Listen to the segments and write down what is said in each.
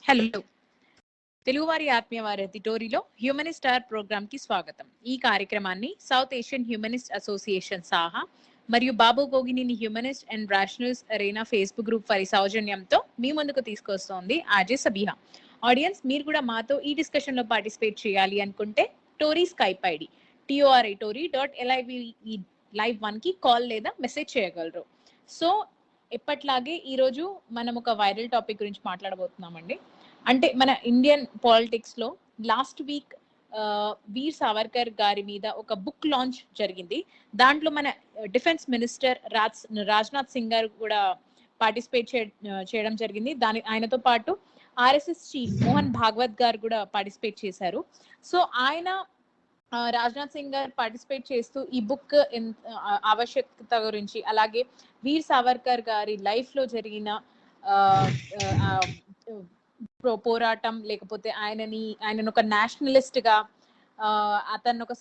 Hello, తెలుగువారి ఆత్మీయ వారధి టోరీలో హ్యూమనిస్ట్ స్టార్ ప్రోగ్రామ్ కి స్వాగతం. ఈ కార్యక్రమాన్ని South Asian humanist association Saha మరియు Babu Gogineni humanist and rationalist arena Facebook group వారి సౌజన్యంతో మీ ముందుకు తీసుకొస్తోంది ఆర్జే సబీహా. ఆడియన్స్, మీరు కూడా మాతో ఈ డిస్కషన్ లో పార్టిసిపేట్ చేయాలి అనుకుంటే Tori Skype ID TORI.LIVE live 1 కి కాల్ లేదా మెసేజ్ చేయగలరు. సో ఎప్పట్లాగే ఈ రోజు మనం ఒక వైరల్ టాపిక్ గురించి మాట్లాడబోతున్నామండి. అంటే మన ఇండియన్ పాలిటిక్స్ లో లాస్ట్ వీక్ వీర్ సావర్కర్ గారి మీద ఒక బుక్ లాంచ్ జరిగింది. దాంట్లో మన డిఫెన్స్ మినిస్టర్ రాజ్నాథ్ సింగ్ గారు కూడా పార్టిసిపేట్ చేయడం జరిగింది. ఆయనతో పాటు ఆర్ఎస్ఎస్ చీఫ్ మోహన్ భాగవత్ గారు కూడా పార్టిసిపేట్ చేశారు. సో ఆయన రాజ్నాథ్ సింగ్ గారు పార్టిసిపేట్ చేస్తూ ఈ బుక్ ఆవశ్యకత గురించి, అలాగే వీర్ సావర్కర్ గారి లైఫ్ లో జరిగిన పోరాటం, లేకపోతే ఆయనను ఒక నేషనలిస్ట్ గా, అతను ఒక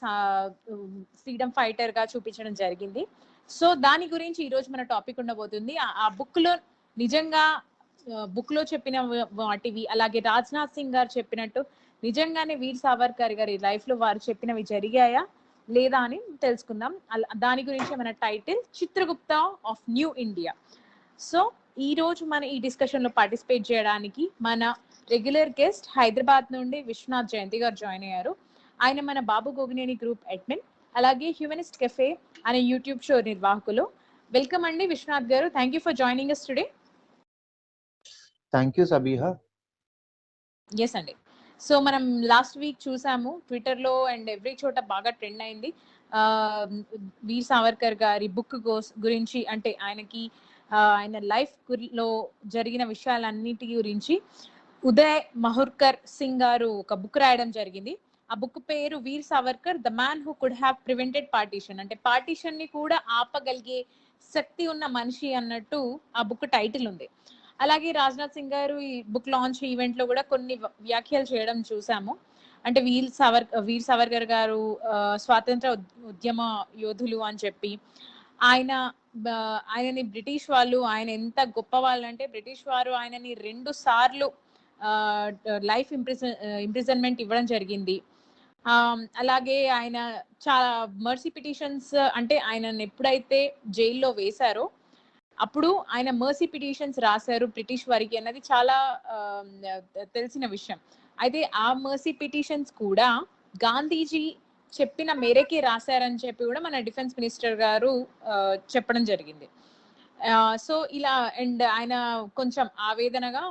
ఫ్రీడమ్ ఫైటర్ గా చూపించడం జరిగింది. సో దాని గురించి ఈ రోజు మన టాపిక్ ఉండబోతుంది. ఆ బుక్ లో నిజంగా బుక్ లో చెప్పిన వాటివి, అలాగే రాజ్నాథ్ సింగ్ గారు చెప్పినట్టు నిజంగానే వీర్ సావర్కర్ గారి లైఫ్ లో వారు చెప్పినవి జరిగాయా లేదా అని తెలుసుకుందాం. దాని గురించి మన title Chitragupta of new India. So ఈ రోజు మన ఈ డిస్కషన్ లో పార్టిసిపేట్ చేయడానికి మన రెగ్యులర్ గెస్ట్ హైదరాబాద్ నుండి విశ్వనాథ్ జయంతి గారు జాయిన్ అయ్యారు. ఆయన మన బాబు గోగినేని గ్రూప్ అడ్మిన్, అలాగే హ్యూమనిస్ట్ కెఫే అనే యూట్యూబ్ షో నిర్వాహకులు. వెల్కమ్ అండి Viswanath garu. Thank you for joining us today. Thank you Sabiha. Yes అండి. సో మనం లాస్ట్ వీక్ చూసాము, ట్విట్టర్ లో అండ్ ఎవ్రీ చోట బాగా ట్రెండ్ అయింది వీర్ సావర్కర్ గారి బుక్ గురించి. అంటే ఆయన లైఫ్ లో జరిగిన విషయాలన్నిటి గురించి ఉదయ్ మహుర్కర్ సింగ్ గారు ఒక బుక్ రాయడం జరిగింది. ఆ బుక్ పేరు Veer Savarkar the man who could have prevented partition. అంటే పార్టీషన్ ని కూడా ఆపగలిగే శక్తి ఉన్న మనిషి అన్నట్టు ఆ బుక్ టైటిల్ ఉంది. అలాగే రాజ్నాథ్ సింగ్ గారు ఈ బుక్ లాంచ్ ఈవెంట్ లో కూడా కొన్ని వ్యాఖ్యలు చేయడం చూసాము. అంటే వీర్ సావర్కర్ గారు స్వాతంత్ర ఉద్యమ యోధులు అని చెప్పి, ఆయనని బ్రిటిష్ వాళ్ళు, ఆయన ఎంత గొప్ప వాళ్ళు అంటే బ్రిటిష్ వారు ఆయనని 2 సార్లు లైఫ్ ఇంప్రిజన్మెంట్ ఇవ్వడం జరిగింది. అలాగే ఆయన చాలా మర్సీ పిటిషన్స్, అంటే ఆయనను ఎప్పుడైతే జైల్లో వేశారో అప్పుడు ఆయన మర్సీ పిటిషన్స్ రాశారు బ్రిటిష్ వారికి అన్నది చాలా తెలిసిన విషయం. అయితే ఆ మర్సీ పిటిషన్స్ కూడా గాంధీజీ చెప్పిన మేరకే రాశారని చెప్పి కూడా మన డిఫెన్స్ మినిస్టర్ గారు చెప్పడం జరిగింది. సో ఇలా అండ్ ఆయన కొంచెం ఆవేదనగా,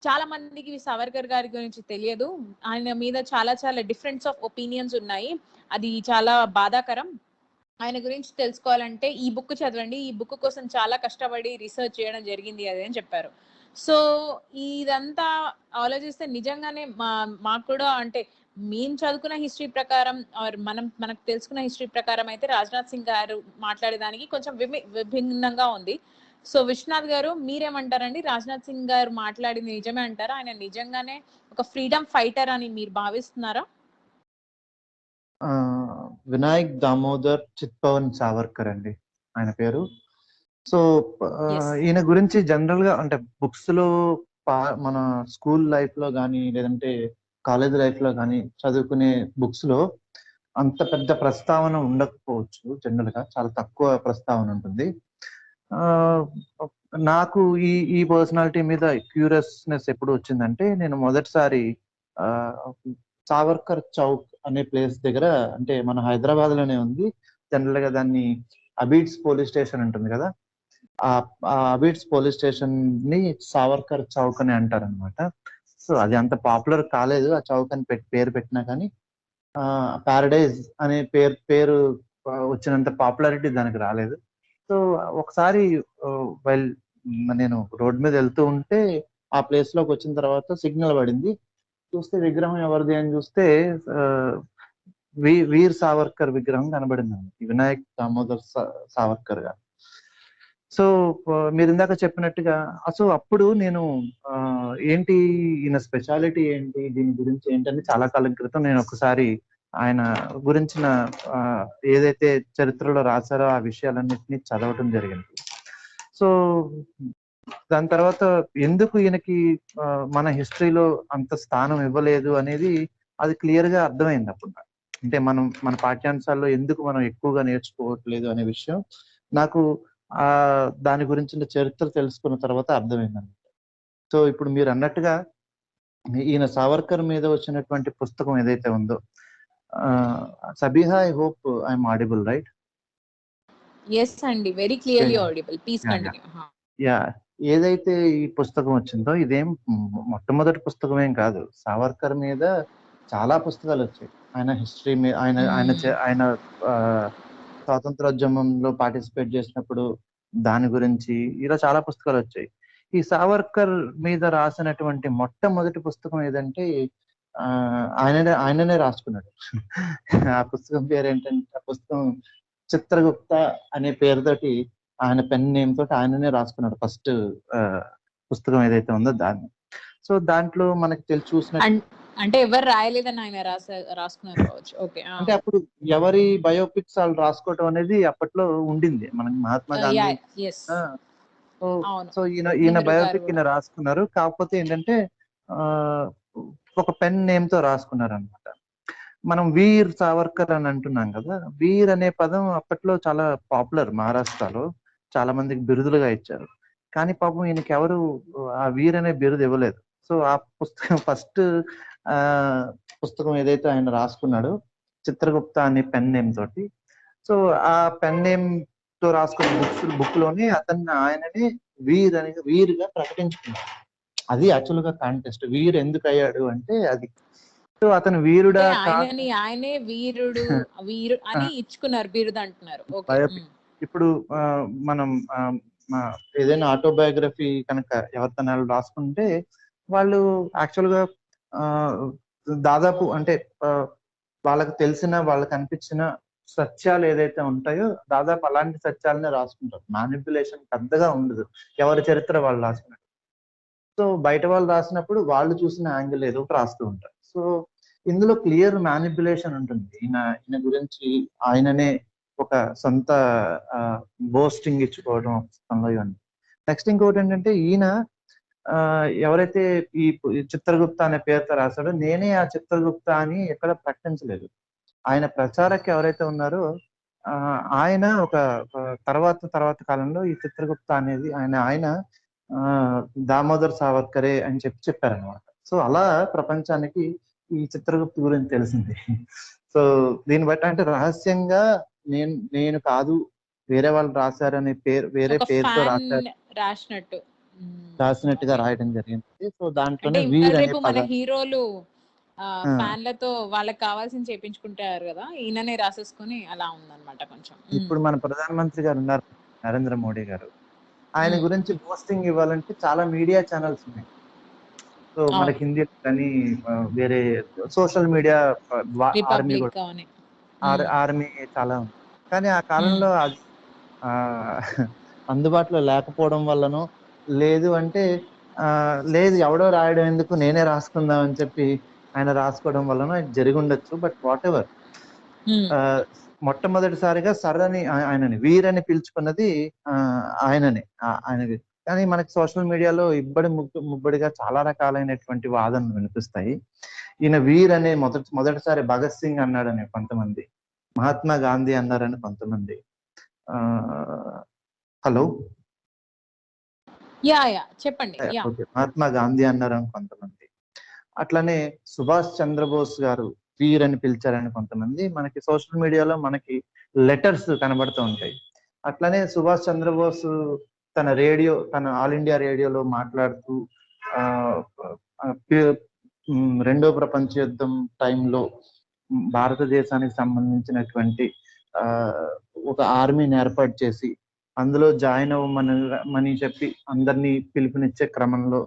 చాలా మందికి సావర్కర్ గారి గురించి తెలియదు, ఆయన మీద చాలా చాలా డిఫరెన్స్ ఆఫ్ ఒపీనియన్స్ ఉన్నాయి, అది చాలా బాధాకరం, ఆయన గురించి తెలుసుకోవాలంటే ఈ బుక్ చదవండి, ఈ బుక్ కోసం చాలా కష్టపడి రీసెర్చ్ చేయడం జరిగింది అది అని చెప్పారు. సో ఇదంతా ఆలోచిస్తే నిజంగానే మాకు కూడా, అంటే మేము చదువుకున్న హిస్టరీ ప్రకారం మనకు తెలుసుకున్న హిస్టరీ ప్రకారం అయితే రాజ్నాథ్ సింగ్ గారు మాట్లాడేదానికి కొంచెం విభిన్నంగా ఉంది. సో విశ్వనాథ్ గారు, మీరేమంటారండి? రాజ్నాథ్ సింగ్ గారు మాట్లాడింది నిజమే అంటారా? ఆయన నిజంగానే ఒక ఫ్రీడమ్ ఫైటర్ అని మీరు భావిస్తున్నారా? వినాయక్ దామోదర్ చిత్పవన్ సావర్కర్ అండి ఆయన పేరు. సో ఈయన గురించి జనరల్ గా అంటే బుక్స్ లో మన స్కూల్ లైఫ్ లో కానీ లేదంటే కాలేజ్ లైఫ్ లో కానీ చదువుకునే బుక్స్ లో అంత పెద్ద ప్రస్తావన ఉండకపోవచ్చు. జనరల్ గా చాలా తక్కువ ప్రస్తావన ఉంటుంది. నాకు ఈ పర్సనాలిటీ మీద క్యూరియస్నెస్ ఎప్పుడు వచ్చిందంటే, నేను మొదటిసారి సావర్కర్ చౌక్ అనే ప్లేస్ దగ్గర, అంటే మన హైదరాబాద్ లోనే ఉంది, జనరల్ గా దాన్ని అబీడ్స్ పోలీస్ స్టేషన్ ఉంటుంది కదా, ఆ అబీడ్స్ పోలీస్ స్టేషన్ ని సావర్కర్ చౌక్ అని అంటారు అనమాట. సో అది అంత పాపులర్ కాలేదు ఆ చౌక్ అని పేరు పెట్టినా కానీ, పారడైజ్ అనే పేరు వచ్చినంత పాపులారిటీ దానికి రాలేదు. సో ఒకసారి నేను రోడ్ మీద వెళ్తూ ఉంటే ఆ ప్లేస్ లోకి వచ్చిన తర్వాత సిగ్నల్ పడింది. చూస్తే విగ్రహం ఎవరిది అని చూస్తే వీర్ సావర్కర్ విగ్రహం కనబడింది, వినాయక్ దామోదర్ సావర్కర్ గారు. సో మీరు ఇందాక చెప్పినట్టుగా అసలు అప్పుడు నేను ఏంటి ఈయన స్పెషాలిటీ ఏంటి, దీని గురించి ఏంటని చాలా కాలం క్రితం నేను ఒకసారి ఆయన గురించిన ఏదైతే చరిత్రలో రాశారో ఆ విషయాలన్నింటినీ చదవటం జరిగింది. సో దాని తర్వాత ఎందుకు ఈయనకి మన హిస్టరీలో అంత స్థానం ఇవ్వలేదు అనేది అది క్లియర్ గా అర్థమైంది అప్పుడు నాకు. అంటే మన పాఠ్యాంశాల్లో ఎందుకు మనం ఎక్కువగా నేర్చుకోవట్లేదు అనే విషయం నాకు ఆ దాని గురించిన చరిత్ర తెలుసుకున్న తర్వాత అర్థమైంది. సో ఇప్పుడు మీరు అన్నట్టుగా ఈయన సావర్కర్ మీద వచ్చినటువంటి పుస్తకం ఏదైతే ఉందో, Sabiha, I hope I'm audible, right? Yes అండి, very clearly audible. Please continue. Yeah, ఏదైతే ఈ పుస్తకం వచ్చిందో ఇదేం మొట్టమొదటి పుస్తకం ఏం కాదు. సావర్కర్ మీద చాలా పుస్తకాలు వచ్చాయి. ఆయన హిస్టరీ మీద, ఆయన స్వాతంత్రోద్యమంలో పార్టిసిపేట్ చేసినప్పుడు దాని గురించి ఇలా చాలా పుస్తకాలు వచ్చాయి. ఈ సావర్కర్ మీద రాసినటువంటి మొట్టమొదటి పుస్తకం ఏదంటే ఆయననే రాసుకున్నాడు. ఆ పుస్తకం పేరు ఏంటంటే, ఆ పుస్తకం చిత్రగుప్త అనే పేరుతోటి, ఆయన పెన్ నేమ్ తోటి ఆయననే రాసుకున్నాడు ఫస్ట్ పుస్తకం ఏదైతే ఉందో దాన్ని. సో దాంట్లో మనకి చూసిన అంటే ఎవరు రాయలేదని ఆయన రాసుకున్నారు కావచ్చు. ఓకే. అంటే అప్పుడు ఎవరి బయోపిక్స్ వాళ్ళు రాసుకోవటం అనేది అప్పట్లో ఉండింది మనకి. మహాత్మా గాంధీ సో ఈయన బయోపిక్ ఈయన రాసుకున్నారు. కాకపోతే ఏంటంటే ఒక పెన్ నేమ్ తో రాసుకున్నారు అనమాట. మనం వీర్ సావర్కర్ అని అంటున్నాం కదా, వీర్ అనే పదం అప్పట్లో చాలా పాపులర్. మహారాష్ట్రలో చాలా మందికి బిరుదులుగా ఇచ్చారు. కానీ పాపం ఈయనకి ఎవరు ఆ వీర్ అనే బిరుదు ఇవ్వలేదు. సో ఆ పుస్తకం ఫస్ట్ పుస్తకం ఏదైతే ఆయన రాసుకున్నాడో, చిత్రగుప్త అనే పెన్ నేమ్ తోటి, సో ఆ పెన్ నేమ్ తో రాసుకున్న బుక్ లోని ఆయనని వీర్ గా ప్రకటించుకున్నాడు. అది యాక్చువల్ గా కాంటెస్ట్. వీర్ ఎందుకు అయ్యాడు అంటే అది. సో అతను వీరుడా, ఆయనే వీరుడు అని ఇచ్చుకున్నారు బిరుదు అంటున్నారు. ఇప్పుడు మనం ఏదైనా ఆటోబయోగ్రఫీ కనుక ఎవరితోనాలు రాసుకుంటే వాళ్ళు యాక్చువల్ గా దాదాపు అంటే వాళ్ళకి తెలిసిన, వాళ్ళకి అనిపించిన సత్యాలు ఏదైతే ఉంటాయో దాదాపు అలాంటి సత్యాలనే రాసుకుంటారు. మ్యానిపులేషన్ పెద్దగా ఉండదు. ఎవరి చరిత్ర వాళ్ళు రాసుకున్నట్టు. సో బయట వాళ్ళు రాసినప్పుడు వాళ్ళు చూసిన యాంగిల్ ఏదో ఒకటి రాస్తూ ఉంటారు. సో ఇందులో క్లియర్ మ్యానిపులేషన్ ఉంటుంది. ఈయన గురించి ఆయననే ఒక సొంత బోస్టింగ్ ఇచ్చుకోవడం పుస్తకంలో ఇవన్నీ. నెక్స్ట్ ఇంకోటి ఏంటంటే, ఈయన ఎవరైతే ఈ చిత్రగుప్త అనే పేరుతో రాశాడో, నేనే ఆ చిత్రగుప్త అని ఎక్కడ ప్రకటించలేదు. ఆయన ప్రచారక ఎవరైతే ఉన్నారో ఆయన ఒక తర్వాత కాలంలో ఈ చిత్రగుప్త అనేది ఆయన దామోదర్ సావర్కరే అని చెప్పారనమాట. సో అలా ప్రపంచానికి ఈ చిత్రగుప్త గురించి తెలిసింది. సో దీన్ని బట్టి అంటే రహస్యంగా నేను కాదు, వేరే వాళ్ళు రాశారనే వేరే పేరుతో రాసినట్టుగా రాయడం జరిగింది. సో దాంట్లోనే వీర్ అనే మన హీరోలు ఫ్యాన్లతో వాళ్ళకి కావాల్సింది చేపించుకుంటారు కదా, ఈయననే రాసేసుకుని అలా ఉందన్నమాట కొంచెం. ఇప్పుడు మన ప్రధానమంత్రి గారు ఉన్నారు, నరేంద్ర మోడీ గారు. ఆయన గురించి పోస్టింగ్ ఇవ్వాలంటే చాలా మీడియా ఛానల్స్ ఉన్నాయి. సో మనకి హిందీ కానీ వేరే సోషల్ మీడియా, ఆర్మీ చాలా ఉంది. కానీ ఆ కాలంలో అది అందుబాటులో లేకపోవడం వల్లనో, లేదు అంటే లేదు ఎవడో రాయడం ఎందుకు, నేనే రాసుకుందాం అని చెప్పి ఆయన రాసుకోవడం వలన జరిగి ఉండొచ్చు. బట్ వాట్ ఎవర్, మొట్టమొదటిసారిగా ఆయనని వీరని పిలుచుకున్నది ఆయనని. కానీ మనకి సోషల్ మీడియాలో ముబ్బడిగా చాలా రకాలైనటువంటి వాదనలు వినిపిస్తాయి. ఈయన వీర్ అనే మొదటిసారి భగత్ సింగ్ అన్నాడని కొంతమంది, మహాత్మా గాంధీ అన్నారని కొంతమంది. హలో, చెప్పండి. మహాత్మా గాంధీ అన్నారని కొంతమంది, అట్లనే సుభాష్ చంద్రబోస్ గారు వీర్ అని పిలిచారని కొంతమంది. మనకి సోషల్ మీడియాలో మనకి లెటర్స్ కనబడుతూ ఉంటాయి. అట్లనే సుభాష్ చంద్రబోస్ తన ఆల్ ఇండియా రేడియోలో మాట్లాడుతూ రెండో ప్రపంచ యుద్ధం టైంలో భారతదేశానికి సంబంధించినటువంటి ఒక ఆర్మీని ఏర్పాటు చేసి అందులో జాయిన్ అవ్వమని చెప్పి అందరినీ పిలుపునిచ్చే క్రమంలో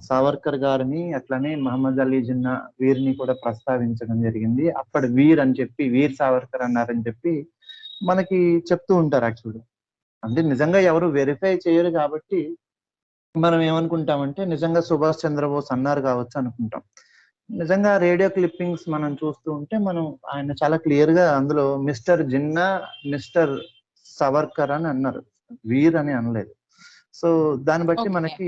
సావర్కర్ గారిని, అట్లనే మహమ్మద్ అలీ జిన్నా వీరిని కూడా ప్రస్తావించడం జరిగింది. అప్పటి వీర్ అని చెప్పి, వీర్ సావర్కర్ అన్నారని చెప్పి మనకి చెప్తూ ఉంటారు. యాక్చువల్గా అంటే నిజంగా ఎవరు వెరిఫై చేయరు కాబట్టి మనం ఏమనుకుంటామంటే నిజంగా సుభాష్ చంద్రబోస్ అన్నారు కావచ్చు అనుకుంటాం. నిజంగా రేడియో క్లిప్పింగ్స్ మనం చూస్తూ ఉంటే ఆయన చాలా క్లియర్ గా అందులో మిస్టర్ జిన్నా, మిస్టర్ సావర్కర్ అని అన్నారు, వీర్ అని అనలేదు. సో దాన్ని బట్టి ఓకే. మనకి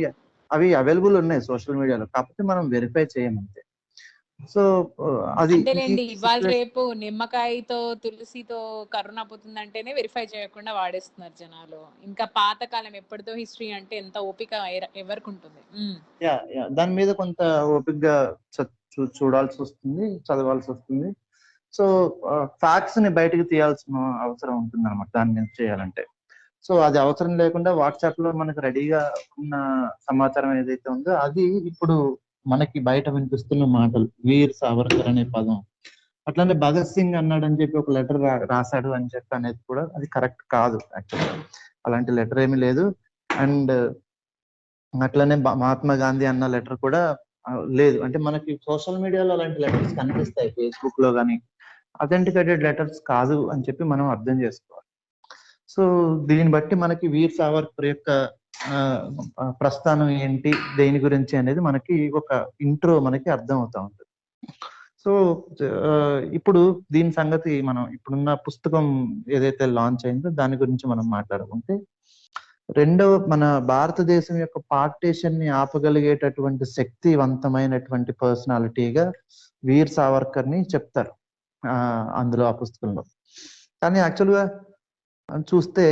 అవి అవైలబుల్ ఉన్నాయి సోషల్ మీడియాలో, కాకపోతే మనం వెరిఫై చేయమంతే. సో అది ఈ అంతేలేండి. ఇవాళ సిచ్యువేషన్. రేపు నిమ్మకాయతో, తులసితో కరోనా పోతుందంటేనే వెరిఫై చేయకుండా వాడేస్తున్నారు జనాలు. ఇంకా పాత కాలం ఎప్పటిదో హిస్టరీ అంటే ఎంత ఓపిక ఎవరికుంటుంది. దాని మీద కొంత ఓపికగా చూడాల్సి వస్తుంది, చదవాల్సి వస్తుంది. సో ఫ్యాక్ట్స్ ని బయటకు తీయాల్సిన అవసరం ఉంటుంది అనమాట దాని మీద చేయాలంటే. సో అది అవసరం లేకుండా వాట్సాప్ లో మనకు రెడీగా ఉన్న సమాచారం ఏదైతే ఉందో అది ఇప్పుడు మనకి బయట వినిపిస్తున్న మాటలు. వీర్ సావర్కర్ అనే పదం, అట్లానే భగత్ సింగ్ అన్నాడని చెప్పి ఒక లెటర్ రాశాడు అని చెప్పి అనేది కూడా అది కరెక్ట్ కాదు యాక్చువల్గా. అలాంటి లెటర్ ఏమీ లేదు. అండ్ అట్లనే మహాత్మా గాంధీ అన్న లెటర్ కూడా లేదు. అంటే మనకి సోషల్ మీడియాలో అలాంటి లెటర్స్ కనిపిస్తాయి, ఫేస్బుక్ లో కానీ. అథెంటికేటెడ్ లెటర్స్ కాదు అని చెప్పి మనం అర్థం చేసుకోవాలి. సో దీన్ని బట్టి మనకి వీర్ సావర్కర్ యొక్క ప్రస్థానం ఏంటి, దేని గురించి అనేది మనకి ఒక ఇంట్రో మనకి అర్థం అవుతా ఉంటుంది. సో ఇప్పుడు దీని సంగతి మనం ఇప్పుడున్న పుస్తకం ఏదైతే లాంచ్ అయిందో దాని గురించి మనం మాట్లాడుకుంటే, మన భారతదేశం యొక్క పార్టీషన్ ని ఆపగలిగేటటువంటి శక్తివంతమైనటువంటి పర్సనాలిటీగా వీర్ సావర్కర్ ని చెప్తారు అందులో ఆ పుస్తకంలో. కానీ యాక్చువల్గా చూస్తే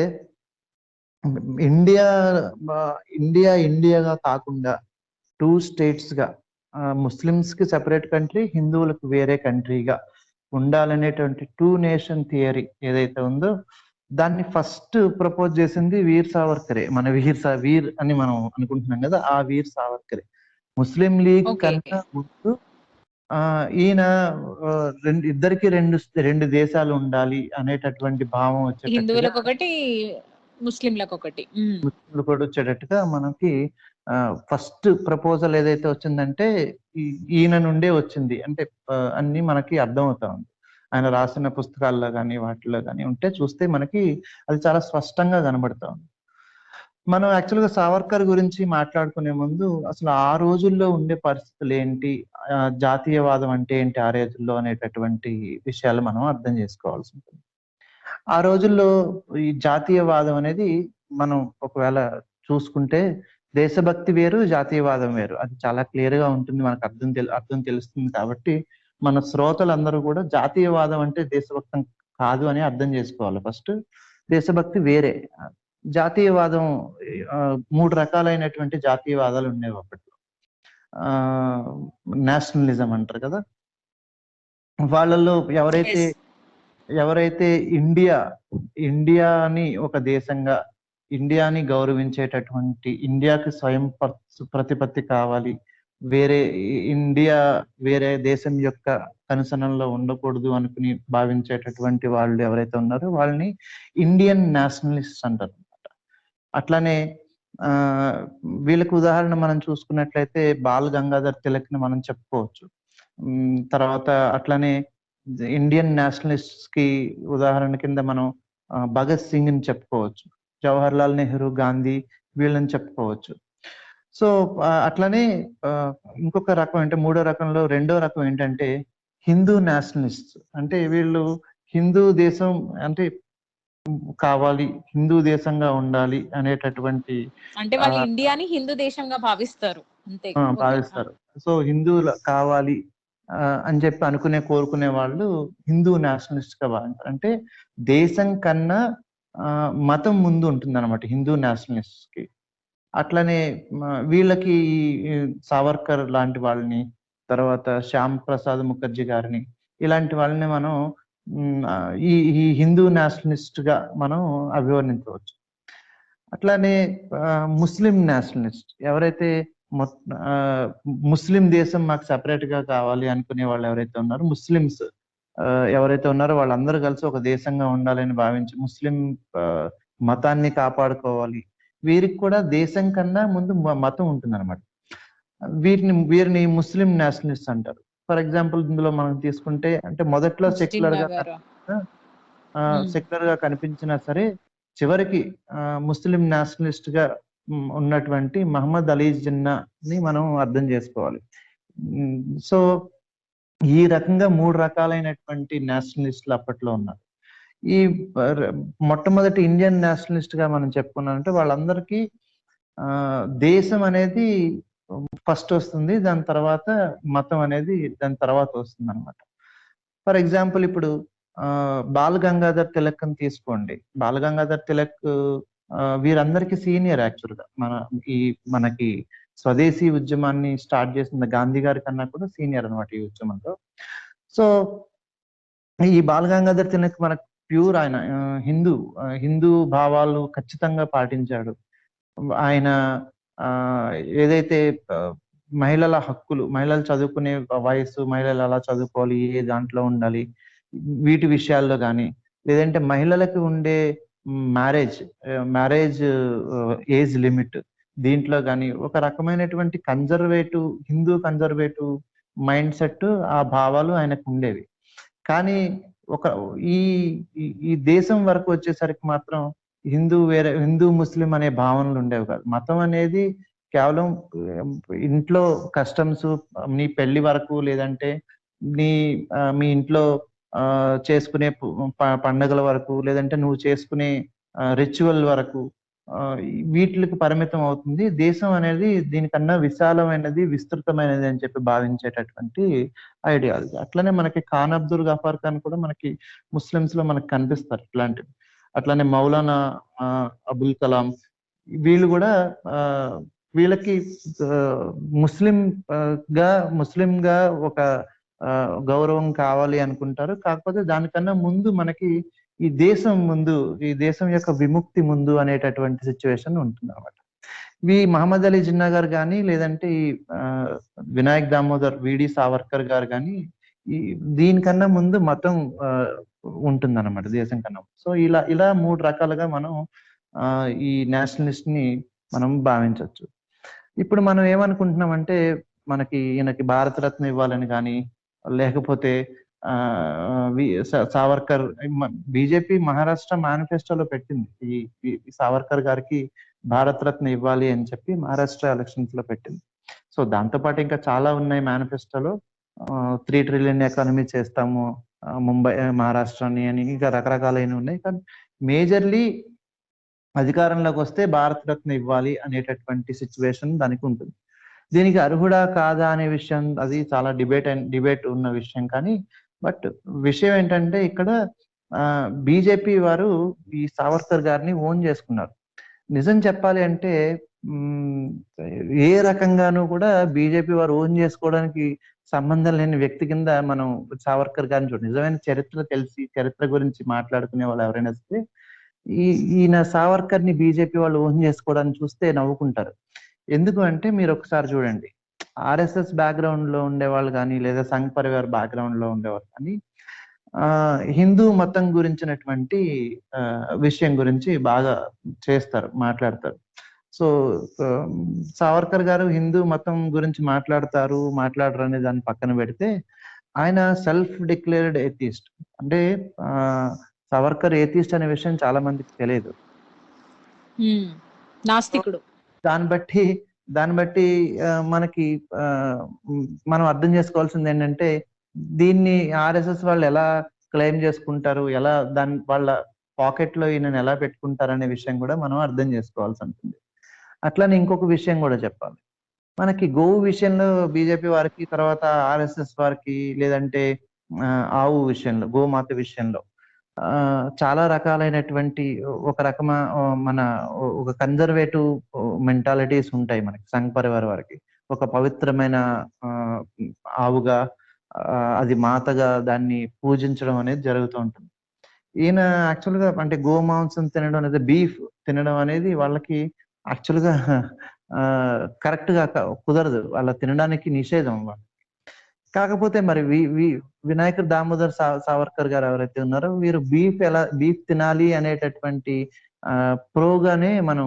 ఇండియాగా కాకుండా 2 స్టేట్స్ గా, ముస్లిమ్స్ కి సెపరేట్ కంట్రీ, హిందువులకు వేరే కంట్రీగా ఉండాలనేటువంటి 2 నేషన్ థియరీ ఏదైతే ఉందో దాన్ని ఫస్ట్ ప్రపోజ్ చేసింది వీర్ సావర్కరే. మన వీర్ అని మనం అనుకుంటున్నాం కదా, ఆ వీర్ సావర్కరే. ముస్లిం లీగ్ కన్నా ముందు ఈయన ఇద్దరికి రెండు దేశాలు ఉండాలి అనేటటువంటి భావం వచ్చేటట్టుగా, హిందువులకు ఒకటి, ముస్లింలకు ఒకటి, ముస్లింలు కూడా వచ్చేటట్టుగా మనకి ఫస్ట్ ప్రపోజల్ ఏదైతే వచ్చిందంటే ఈయన నుండే వచ్చింది. అంటే అన్ని మనకి అర్థం అవుతా ఉంది. ఆయన రాసిన పుస్తకాల్లో కానీ వాటిలో కానీ ఉంటే చూస్తే మనకి అది చాలా స్పష్టంగా కనబడతా ఉంది. మనం యాక్చువల్గా సావర్కర్ గురించి మాట్లాడుకునే ముందు అసలు ఆ రోజుల్లో ఉండే పరిస్థితులు ఏంటి, జాతీయవాదం అంటే ఏంటి ఆ రోజుల్లో అనేటటువంటి విషయాలు మనం అర్థం చేసుకోవాల్సి ఉంటుంది. ఆ రోజుల్లో ఈ జాతీయవాదం అనేది మనం ఒకవేళ చూసుకుంటే దేశభక్తి వేరు, జాతీయవాదం వేరు. అది చాలా క్లియర్ గా ఉంటుంది, మనకు అర్థం తెలుస్తుంది. కాబట్టి మన శ్రోతలందరూ కూడా జాతీయవాదం అంటే దేశభక్తం కాదు అని అర్థం చేసుకోవాలి. ఫస్ట్ దేశభక్తి వేరే. జాతీయవాదం 3 రకాలైనటువంటి జాతీయవాదాలు ఉండేవి అప్పట్లో. నేషనలిజం అంటారు కదా, వాళ్ళల్లో ఎవరైతే ఇండియాని ఒక దేశంగా, ఇండియాని గౌరవించేటటువంటి, ఇండియాకి స్వయం ప్రతిపత్తి కావాలి, వేరే దేశం యొక్క కనుసనంలో ఉండకూడదు అనుకుని భావించేటటువంటి వాళ్ళు ఎవరైతే ఉన్నారో వాళ్ళని ఇండియన్ నేషనలిస్ట్ అంటారు అనమాట. అట్లానే వీళ్ళకి ఉదాహరణ మనం చూసుకున్నట్లయితే బాల్ గంగాధర్ తిలక్ ని మనం చెప్పుకోవచ్చు. తర్వాత అట్లానే ఇండియన్ నేషనలిస్ట్ కి ఉదాహరణ కింద మనం భగత్ సింగ్ ని చెప్పుకోవచ్చు, జవహర్ లాల్ నెహ్రూ, గాంధీ, వీళ్ళని చెప్పుకోవచ్చు. సో అట్లనే ఇంకొక రకం అంటే రెండో రకం ఏంటంటే హిందూ నేషనలిస్ట్. అంటే వీళ్ళు హిందూ దేశం అంటే కావాలి, హిందూ దేశంగా ఉండాలి అనేటటువంటి, అంటే వాళ్ళు ఇండియాని హిందూ దేశంగా భావిస్తారు అంతే, భావిస్తారు. సో హిందువులు కావాలి అని చెప్పి కోరుకునే వాళ్ళు హిందూ నేషనలిస్ట్ గా భావిస్తారు. అంటే దేశం కన్నా మతం ముందు ఉంటుంది అనమాట హిందూ నేషనలిస్ట్ కి. అట్లనే వీళ్ళకి సావర్కర్ లాంటి వాళ్ళని, తర్వాత శ్యామ్ ప్రసాద్ ముఖర్జీ గారిని, ఇలాంటి వాళ్ళని మనం ఈ హిందూ నేషనలిస్ట్ గా మనం అభివర్ణించవచ్చు. అట్లానే ముస్లిం నేషనలిస్ట్ ఎవరైతే ముస్లిం దేశం మాకు సెపరేట్ గా కావాలి అనుకునే వాళ్ళు ఎవరైతే ఉన్నారో, ముస్లిమ్స్ ఎవరైతే ఉన్నారో వాళ్ళందరూ కలిసి ఒక దేశంగా ఉండాలని భావించి ముస్లిం మతాన్ని కాపాడుకోవాలి. వీరికి కూడా దేశం కన్నా ముందు మతం ఉంటుంది అనమాట. వీరిని ముస్లిం నేషనలిస్ట్ అంటారు. ఫర్ ఎగ్జాంపుల్ ఇందులో మనం తీసుకుంటే, అంటే మొదట్లో సెక్యులర్ గా కనిపించినా సరే చివరికి ముస్లిం నేషనలిస్ట్ గా ఉన్నటువంటి మహమ్మద్ అలీ జిన్నాని మనం అర్థం చేసుకోవాలి. సో ఈ రకంగా 3 రకాలైనటువంటి నేషనలిస్టులు అప్పట్లో ఉన్నారు. ఈ మొట్టమొదటి ఇండియన్ నేషనలిస్ట్ గా మనం చెప్పుకున్నామంటే వాళ్ళందరికీ దేశం అనేది ఫస్ట్ వస్తుంది, దాని తర్వాత మతం అనేది దాని తర్వాత వస్తుంది అనమాట. ఫర్ ఎగ్జాంపుల్ ఇప్పుడు బాల్ గంగాధర్ తిలక్ అని తీసుకోండి. బాల్ గంగాధర్ తిలక్ వీరందరికీ సీనియర్ యాక్చువల్గా. ఈ మనకి స్వదేశీ ఉద్యమాన్ని స్టార్ట్ చేసిన గాంధీ గారి కన్నా కూడా సీనియర్ అనమాట ఈ ఉద్యమంలో. సో ఈ బాల్ గంగాధర్ తిలక్ మనకు ప్యూర్ ఆయన హిందూ భావాలు ఖచ్చితంగా పాటించాడు. ఆయన ఆ ఏదైతే మహిళల హక్కులు, మహిళలు చదువుకునే వయసు, మహిళలు ఎలా చదువుకోవాలి, ఏ దాంట్లో ఉండాలి, వీటి విషయాల్లో కానీ, లేదంటే మహిళలకు ఉండే మ్యారేజ్ ఏజ్ లిమిట్, దీంట్లో కానీ ఒక రకమైనటువంటి హిందూ కన్జర్వేటివ్ మైండ్ సెట్, ఆ భావాలు ఆయనకు ఉండేవి. కానీ ఒక ఈ ఈ దేశం వరకు వచ్చేసరికి మాత్రం హిందూ ముస్లిం అనే భావనలు ఉండేవి కాదు. మతం అనేది కేవలం ఇంట్లో కస్టమ్స్, నీ పెళ్లి వరకు, లేదంటే మీ ఇంట్లో చేసుకునే పండుగల వరకు, లేదంటే నువ్వు చేసుకునే రిచువల్ వరకు వీటికి పరిమితం అవుతుంది. దేశం అనేది దీనికన్నా విశాలమైనది, విస్తృతమైనది అని చెప్పి భావించేటటువంటి ఐడియాలజీ. అట్లనే మనకి ఖాన్ అబ్దుల్ గఫార్ ఖాన్ కూడా మనకి ముస్లిమ్స్ లో మనకి కనిపిస్తారు ఇట్లాంటివి. అట్లానే మౌలానా అబుల్ కలాం, వీళ్ళు కూడా వీళ్ళకి ముస్లింగా ఒక గౌరవం కావాలి అనుకుంటారు. కాకపోతే దానికన్నా ముందు మనకి ఈ దేశం యొక్క విముక్తి ముందు అనేటటువంటి సిచ్యువేషన్ ఉంటుంది అనమాట. మహమ్మద్ అలీ జిన్నా గారు కానీ, లేదంటే ఈ వినాయక్ దామోదర్ విడి సావర్కర్ గారు కానీ, దీనికన్నా ముందు మతం ఉంటుందన్నమాట దేశం కన్నా. సో ఇలా 3 రకాలుగా మనం ఈ నేషనలిస్ట్ ని మనం భావించవచ్చు. ఇప్పుడు మనం ఏమనుకుంటున్నామంటే, ఈయనకి భారతరత్న ఇవ్వాలని కానీ, లేకపోతే సావర్కర్, బీజేపీ మహారాష్ట్ర మేనిఫెస్టోలో పెట్టింది ఈ సావర్కర్ గారికి భారతరత్న ఇవ్వాలి అని చెప్పి మహారాష్ట్ర ఎలక్షన్స్ లో పెట్టింది. సో దాంతో పాటు ఇంకా చాలా ఉన్నాయి మేనిఫెస్టోలో. 3 ట్రిలియన్ ఎకానమీ చేస్తాము ముంబై మహారాష్ట్రని అని, ఇంకా రకరకాలైన ఉన్నాయి. కానీ మేజర్లీ అధికారంలోకి వస్తే భారతరత్న ఇవ్వాలి అనేటటువంటి సిచ్యువేషన్ దానికి ఉంటుంది. దీనికి అర్హుడా కాదా అనే విషయం, అది చాలా డిబేట్ ఉన్న విషయం. కానీ బట్ విషయం ఏంటంటే, ఇక్కడ బీజేపీ వారు ఈ సావర్కర్ గారిని ఓన్ చేసుకున్నారు. నిజం చెప్పాలి అంటే ఏ రకంగానూ కూడా బీజేపీ వారు ఓన్ చేసుకోవడానికి సంబంధం లేని వ్యక్తి కింద మనం సావర్కర్ గారిని చూడండి. నిజమైన చరిత్ర గురించి మాట్లాడుకునే వాళ్ళు ఎవరైనా సరే ఈయన సావర్కర్ ని బీజేపీ వాళ్ళు ఓన్ చేసుకోవడానికి చూస్తే నవ్వుకుంటారు. ఎందుకు అంటే, మీరు ఒకసారి చూడండి, ఆర్ఎస్ఎస్ బ్యాక్గ్రౌండ్ లో ఉండేవాళ్ళు కానీ, లేదా సంఘ్ పరివార్ బ్యాక్గ్రౌండ్ లో ఉండేవాళ్ళు కానీ హిందూ మతం గురించినటువంటి విషయం గురించి బాగా మాట్లాడతారు. సో సావర్కర్ గారు హిందూ మతం గురించి మాట్లాడరు అనే దాన్ని పక్కన పెడితే, ఆయన సెల్ఫ్ డిక్లేర్డ్ ఏథిస్ట్. అంటే సావర్కర్ ఏథిస్ట్ అనే విషయం చాలా మందికి తెలియదు. నాస్తికుడు. దాన్ని బట్టి మనకి మనం అర్థం చేసుకోవాల్సింది ఏంటంటే, దీన్ని ఆర్ఎస్ఎస్ వాళ్ళు ఎలా క్లెయిమ్ చేసుకుంటారు, ఎలా వాళ్ళ పాకెట్ లో ఈయనను ఎలా పెట్టుకుంటారు అనే విషయం కూడా మనం అర్థం చేసుకోవాల్సి ఉంటుంది. అట్లానే ఇంకొక విషయం కూడా చెప్పాలి. మనకి గోవు విషయంలో బీజేపీ వారికి, తర్వాత ఆర్ఎస్ఎస్ వారికి, లేదంటే ఆవు విషయంలో, గోమాత విషయంలో చాలా రకాలైనటువంటి ఒక కన్జర్వేటివ్ మెంటాలిటీస్ ఉంటాయి మనకి. సంఘ్ పరివార్ వారికి ఒక పవిత్రమైన ఆవుగా, అది మాతగా దాన్ని పూజించడం అనేది జరుగుతూ ఉంటుంది. ఈయన యాక్చువల్గా అంటే గోమాంసం తినడం అనేది, బీఫ్ తినడం అనేది వాళ్ళకి యాక్చువల్గా కరెక్ట్ గా కుదరదు, వాళ్ళ తినడానికి నిషేధం. కాకపోతే మరి వినాయక్ దామోదర్ సావర్కర్ గారు ఎవరైతే ఉన్నారో, వీరు బీఫ్ తినాలి అనేటటువంటి ప్రోగానే మనం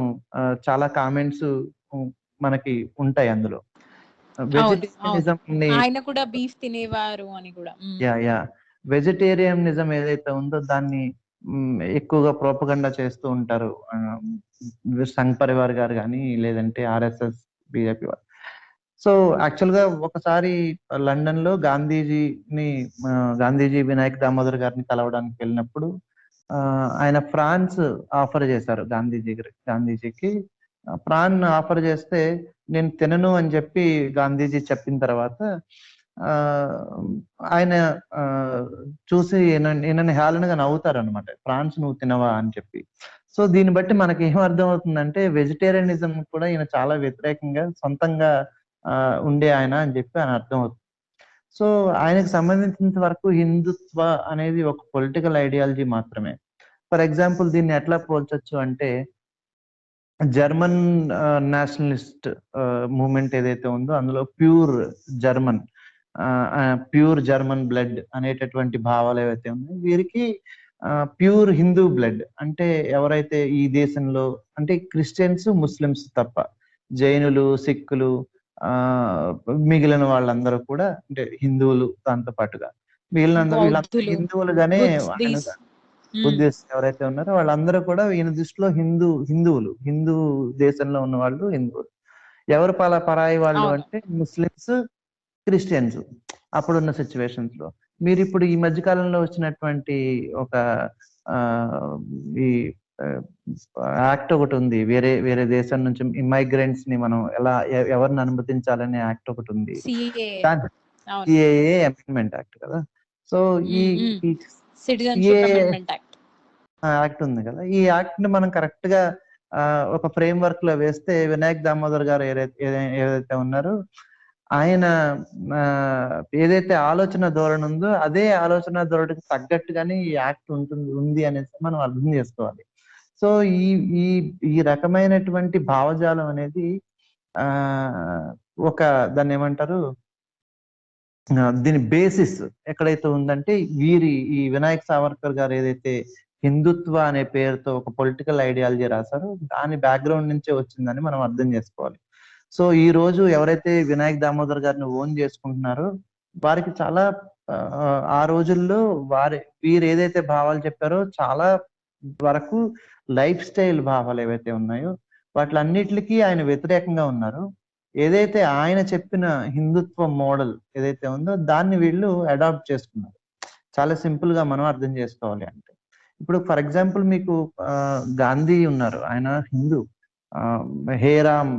చాలా కామెంట్స్ మనకి ఉంటాయి అందులో. వెజిటేరియనిజం ఆయన కూడా బీఫ్ తినేవారు అని కూడా. వెజిటేరియనిజం ఏదైతే ఉందో దాన్ని ఎక్కువగా ప్రోపగండా చేస్తూ ఉంటారు సంఘ్ పరివార్ గారు కానీ, లేదంటే ఆర్ఎస్ఎస్ బీజేపీ వారు. సో యాక్చువల్ గా ఒకసారి లండన్ లో గాంధీజీ వినాయక్ దామోదర్ గారిని కలవడానికి వెళ్ళినప్పుడు ఆయన ఫ్రాన్స్ ఆఫర్ చేశారు గాంధీజీకి. ప్రాన్ ఆఫర్ చేస్తే నేను తినను అని చెప్పి గాంధీజీ చెప్పిన తర్వాత ఆ ఆయన ఆ చూసి ఈయనని హేళనగా నవ్వుతారనమాట, ఫ్రాన్స్ నువ్వు తినవా అని చెప్పి. సో దీన్ని బట్టి మనకి ఏం అర్థం అవుతుందంటే వెజిటేరియనిజం కూడా ఈయన చాలా వ్యతిరేకంగా సొంతంగా ఉండే ఆయన అని చెప్పి ఆయన అర్థం అవుతుంది. సో ఆయనకు సంబంధించినంత వరకు హిందుత్వ అనేది ఒక పొలిటికల్ ఐడియాలజీ మాత్రమే. ఫర్ ఎగ్జాంపుల్ దీన్ని ఎట్లా పోల్చొచ్చు అంటే జర్మన్ నేషనలిస్ట్ మూవ్మెంట్ ఏదైతే ఉందో అందులో జర్మన్ ప్యూర్ జర్మన్ బ్లడ్ అనేటటువంటి భావాలు ఏవైతే ఉన్నాయో వీరికి ప్యూర్ హిందూ బ్లడ్ అంటే ఎవరైతే ఈ దేశంలో అంటే క్రిస్టియన్స్ ముస్లిమ్స్ తప్ప జైనులు సిక్కులు ఆ మిగిలిన వాళ్ళందరూ కూడా అంటే హిందువులు దాంతో పాటుగా వీళ్ళందరూ వీళ్ళందరూ బౌద్ధులు, హిందువులుగానే బుద్ధిస్ట్. బుద్ధిస్ట్ ఎవరైతే ఉన్నారో వాళ్ళందరూ కూడా ఈయన దృష్టిలో హిందువులు హిందూ దేశంలో ఉన్న వాళ్ళు హిందువులు. ఎవరు పరాయి వాళ్ళు అవును. అంటే ముస్లిమ్స్ క్రిస్టియన్స్ అప్పుడున్న సిచ్యువేషన్స్ లో. మీరు ఇప్పుడు ఈ మధ్య కాలంలో వచ్చినటువంటి ఒక ఆ ఈ యాక్ట్ ఒకటి ఉంది, వేరే వేరే దేశం నుంచి ఇమైగ్రెంట్స్ ని మనం ఎలా ఎవరిని అనుమతించాలనే యాక్ట్ ఒకటి ఉంది, సిఏఏ అమెండ్మెంట్ యాక్ట్ కదా. సో ఈ సిటిజన్షిప్ అమెండ్మెంట్ యాక్ట్ యాక్ట్ ఉంది కదా, ఈ యాక్ట్ ని మనం కరెక్ట్ గా ఒక ఫ్రేమ్ వర్క్ లో వేస్తే వినాయక్ దామోదర్ గారు ఏదైతే ఉన్నారో ఆయన ఏదైతే ఆలోచన ధోరణి ఉందో అదే ఆలోచన ధోరణికి తగ్గట్టుగానే ఈ యాక్ట్ ఉంది అనేసి మనం అర్థం చేసుకోవాలి. సో ఈ ఈ ఈ రకమైనటువంటి భావజాలం అనేది ఆ ఒక దాన్ని ఏమంటారు, దీని బేసిస్ ఎక్కడైతే ఉందంటే ఈ వినాయక్ సావర్కర్ గారు ఏదైతే హిందుత్వ అనే పేరుతో ఒక పొలిటికల్ ఐడియాలజీ రాశారో దాని బ్యాక్గ్రౌండ్ నుంచే వచ్చిందని మనం అర్థం చేసుకోవాలి. సో ఈ రోజు ఎవరైతే వినాయక్ దామోదర్ గారిని ఓన్ చేసుకుంటున్నారో వారికి చాలా ఆ రోజుల్లో వీరు ఏదైతే భావాలు చెప్పారో చాలా వరకు లైఫ్ స్టైల్ భావాలు ఏవైతే ఉన్నాయో వాటిలన్నిటికీ ఆయన వ్యతిరేకంగా ఉన్నారు. ఏదైతే ఆయన చెప్పిన హిందుత్వ మోడల్ ఏదైతే ఉందో దాన్ని వీళ్ళు అడాప్ట్ చేసుకున్నారు. చాలా సింపుల్ గా మనం అర్థం చేసుకోవాలి అంటే ఇప్పుడు ఫర్ ఎగ్జాంపుల్ మీకు గాంధీ ఉన్నారు, ఆయన హిందూ, హేరామ్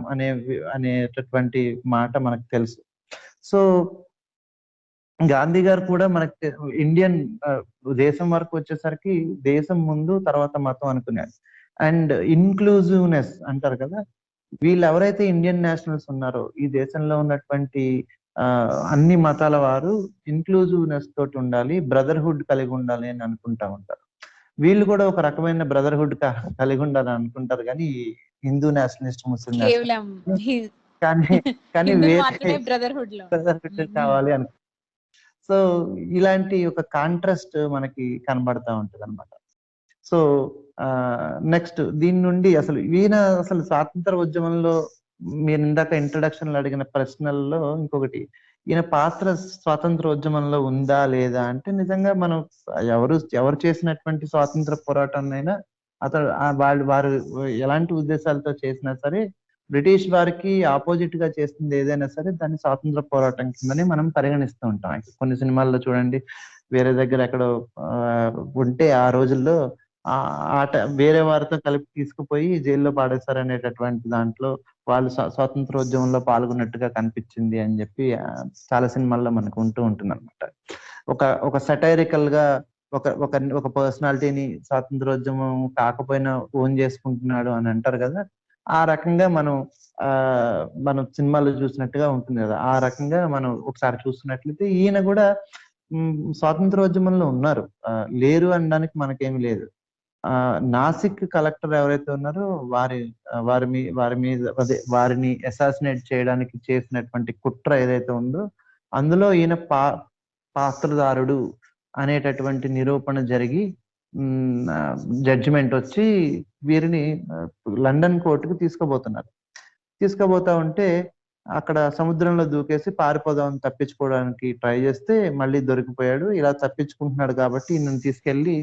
అనేటటువంటి మాట మనకు తెలుసు. సో గాంధీ గారు కూడా మనకి ఇండియన్ దేశం వరకు వచ్చేసరికి దేశం ముందు తర్వాత మతం అనుకున్నారు. అండ్ ఇన్క్లూజివ్నెస్ అంటారు కదా, వీళ్ళు ఎవరైతే ఇండియన్ నేషనల్స్ ఉన్నారో ఈ దేశంలో ఉన్నటువంటి అన్ని మతాల వారు ఇన్క్లూజివ్నెస్ తోటి ఉండాలి, బ్రదర్హుడ్ కలిగి ఉండాలి అని అనుకుంటా ఉంటారు. వీళ్ళు కూడా ఒక రకమైన బ్రదర్హుడ్ కలిగి ఉండాలని అనుకుంటారు, కానీ హిందూ నేషనలిస్ట్ ముస్లిం కానీ వేరే బ్రదర్హుడ్ కావాలి అని. సో ఇలాంటి ఒక కాంట్రాస్ట్ మనకి కనబడతా ఉంటది అనమాట. సో నెక్స్ట్ దీని నుండి అసలు స్వాతంత్ర ఉద్యమంలో మీరు ఇందాక ఇంట్రడక్షన్ లో అడిగిన ప్రశ్నల్లో ఇంకొకటి, ఈయన పాత్ర స్వాతంత్ర ఉద్యమంలో ఉందా లేదా అంటే నిజంగా మనం ఎవరు చేసినటువంటి స్వాతంత్ర పోరాటాన్నైనా వారు ఎలాంటి ఉద్దేశాలతో చేసినా సరే బ్రిటిష్ వారికి ఆపోజిట్ గా చేస్తుంది ఏదైనా సరే దాన్ని స్వాతంత్ర పోరాటం కిందనే మనం పరిగణిస్తూ ఉంటాం. కొన్ని సినిమాల్లో చూడండి, వేరే దగ్గర ఎక్కడో ఉంటే ఆ రోజుల్లో ఆట వేరే వారితో కలిపి తీసుకుపోయి జైల్లో పాడేస్తారు అనేటటువంటి దాంట్లో వాళ్ళు స్వాతంత్రోద్యమంలో పాల్గొన్నట్టుగా కనిపించింది అని చెప్పి చాలా సినిమాల్లో మనకు ఉంటుంది అనమాట. ఒక సటైరికల్ గా ఒక పర్సనాలిటీని స్వాతంత్రోద్యమం కాకపోయినా ఓన్ చేసుకుంటున్నాడు అని అంటారు కదా, ఆ రకంగా మనం సినిమాలో చూసినట్టుగా ఉంటుంది కదా. ఆ రకంగా మనం ఒకసారి చూస్తున్నట్లయితే ఈయన కూడా స్వాతంత్రోద్యమంలో ఉన్నారు, లేరు అనడానికి మనకేమి లేదు. నాసిక్ కలెక్టర్ ఎవరైతే ఉన్నారో వారిని అసాసినేట్ చేయడానికి చేసినటువంటి కుట్ర ఏదైతే ఉందో అందులో ఈయన పాత్రదారుడు అనేటటువంటి నిరూపణ జరిగి జడ్జిమెంట్ వచ్చి వీరిని లండన్ కోర్టుకు తీసుకుపోతా ఉంటే అక్కడ సముద్రంలో దూకేసి పారిపోదామని తప్పించుకోవడానికి ట్రై చేస్తే మళ్ళీ దొరికిపోయాడు. ఇలా తప్పించుకుంటున్నాడు కాబట్టి ఈయనను తీసుకెళ్లి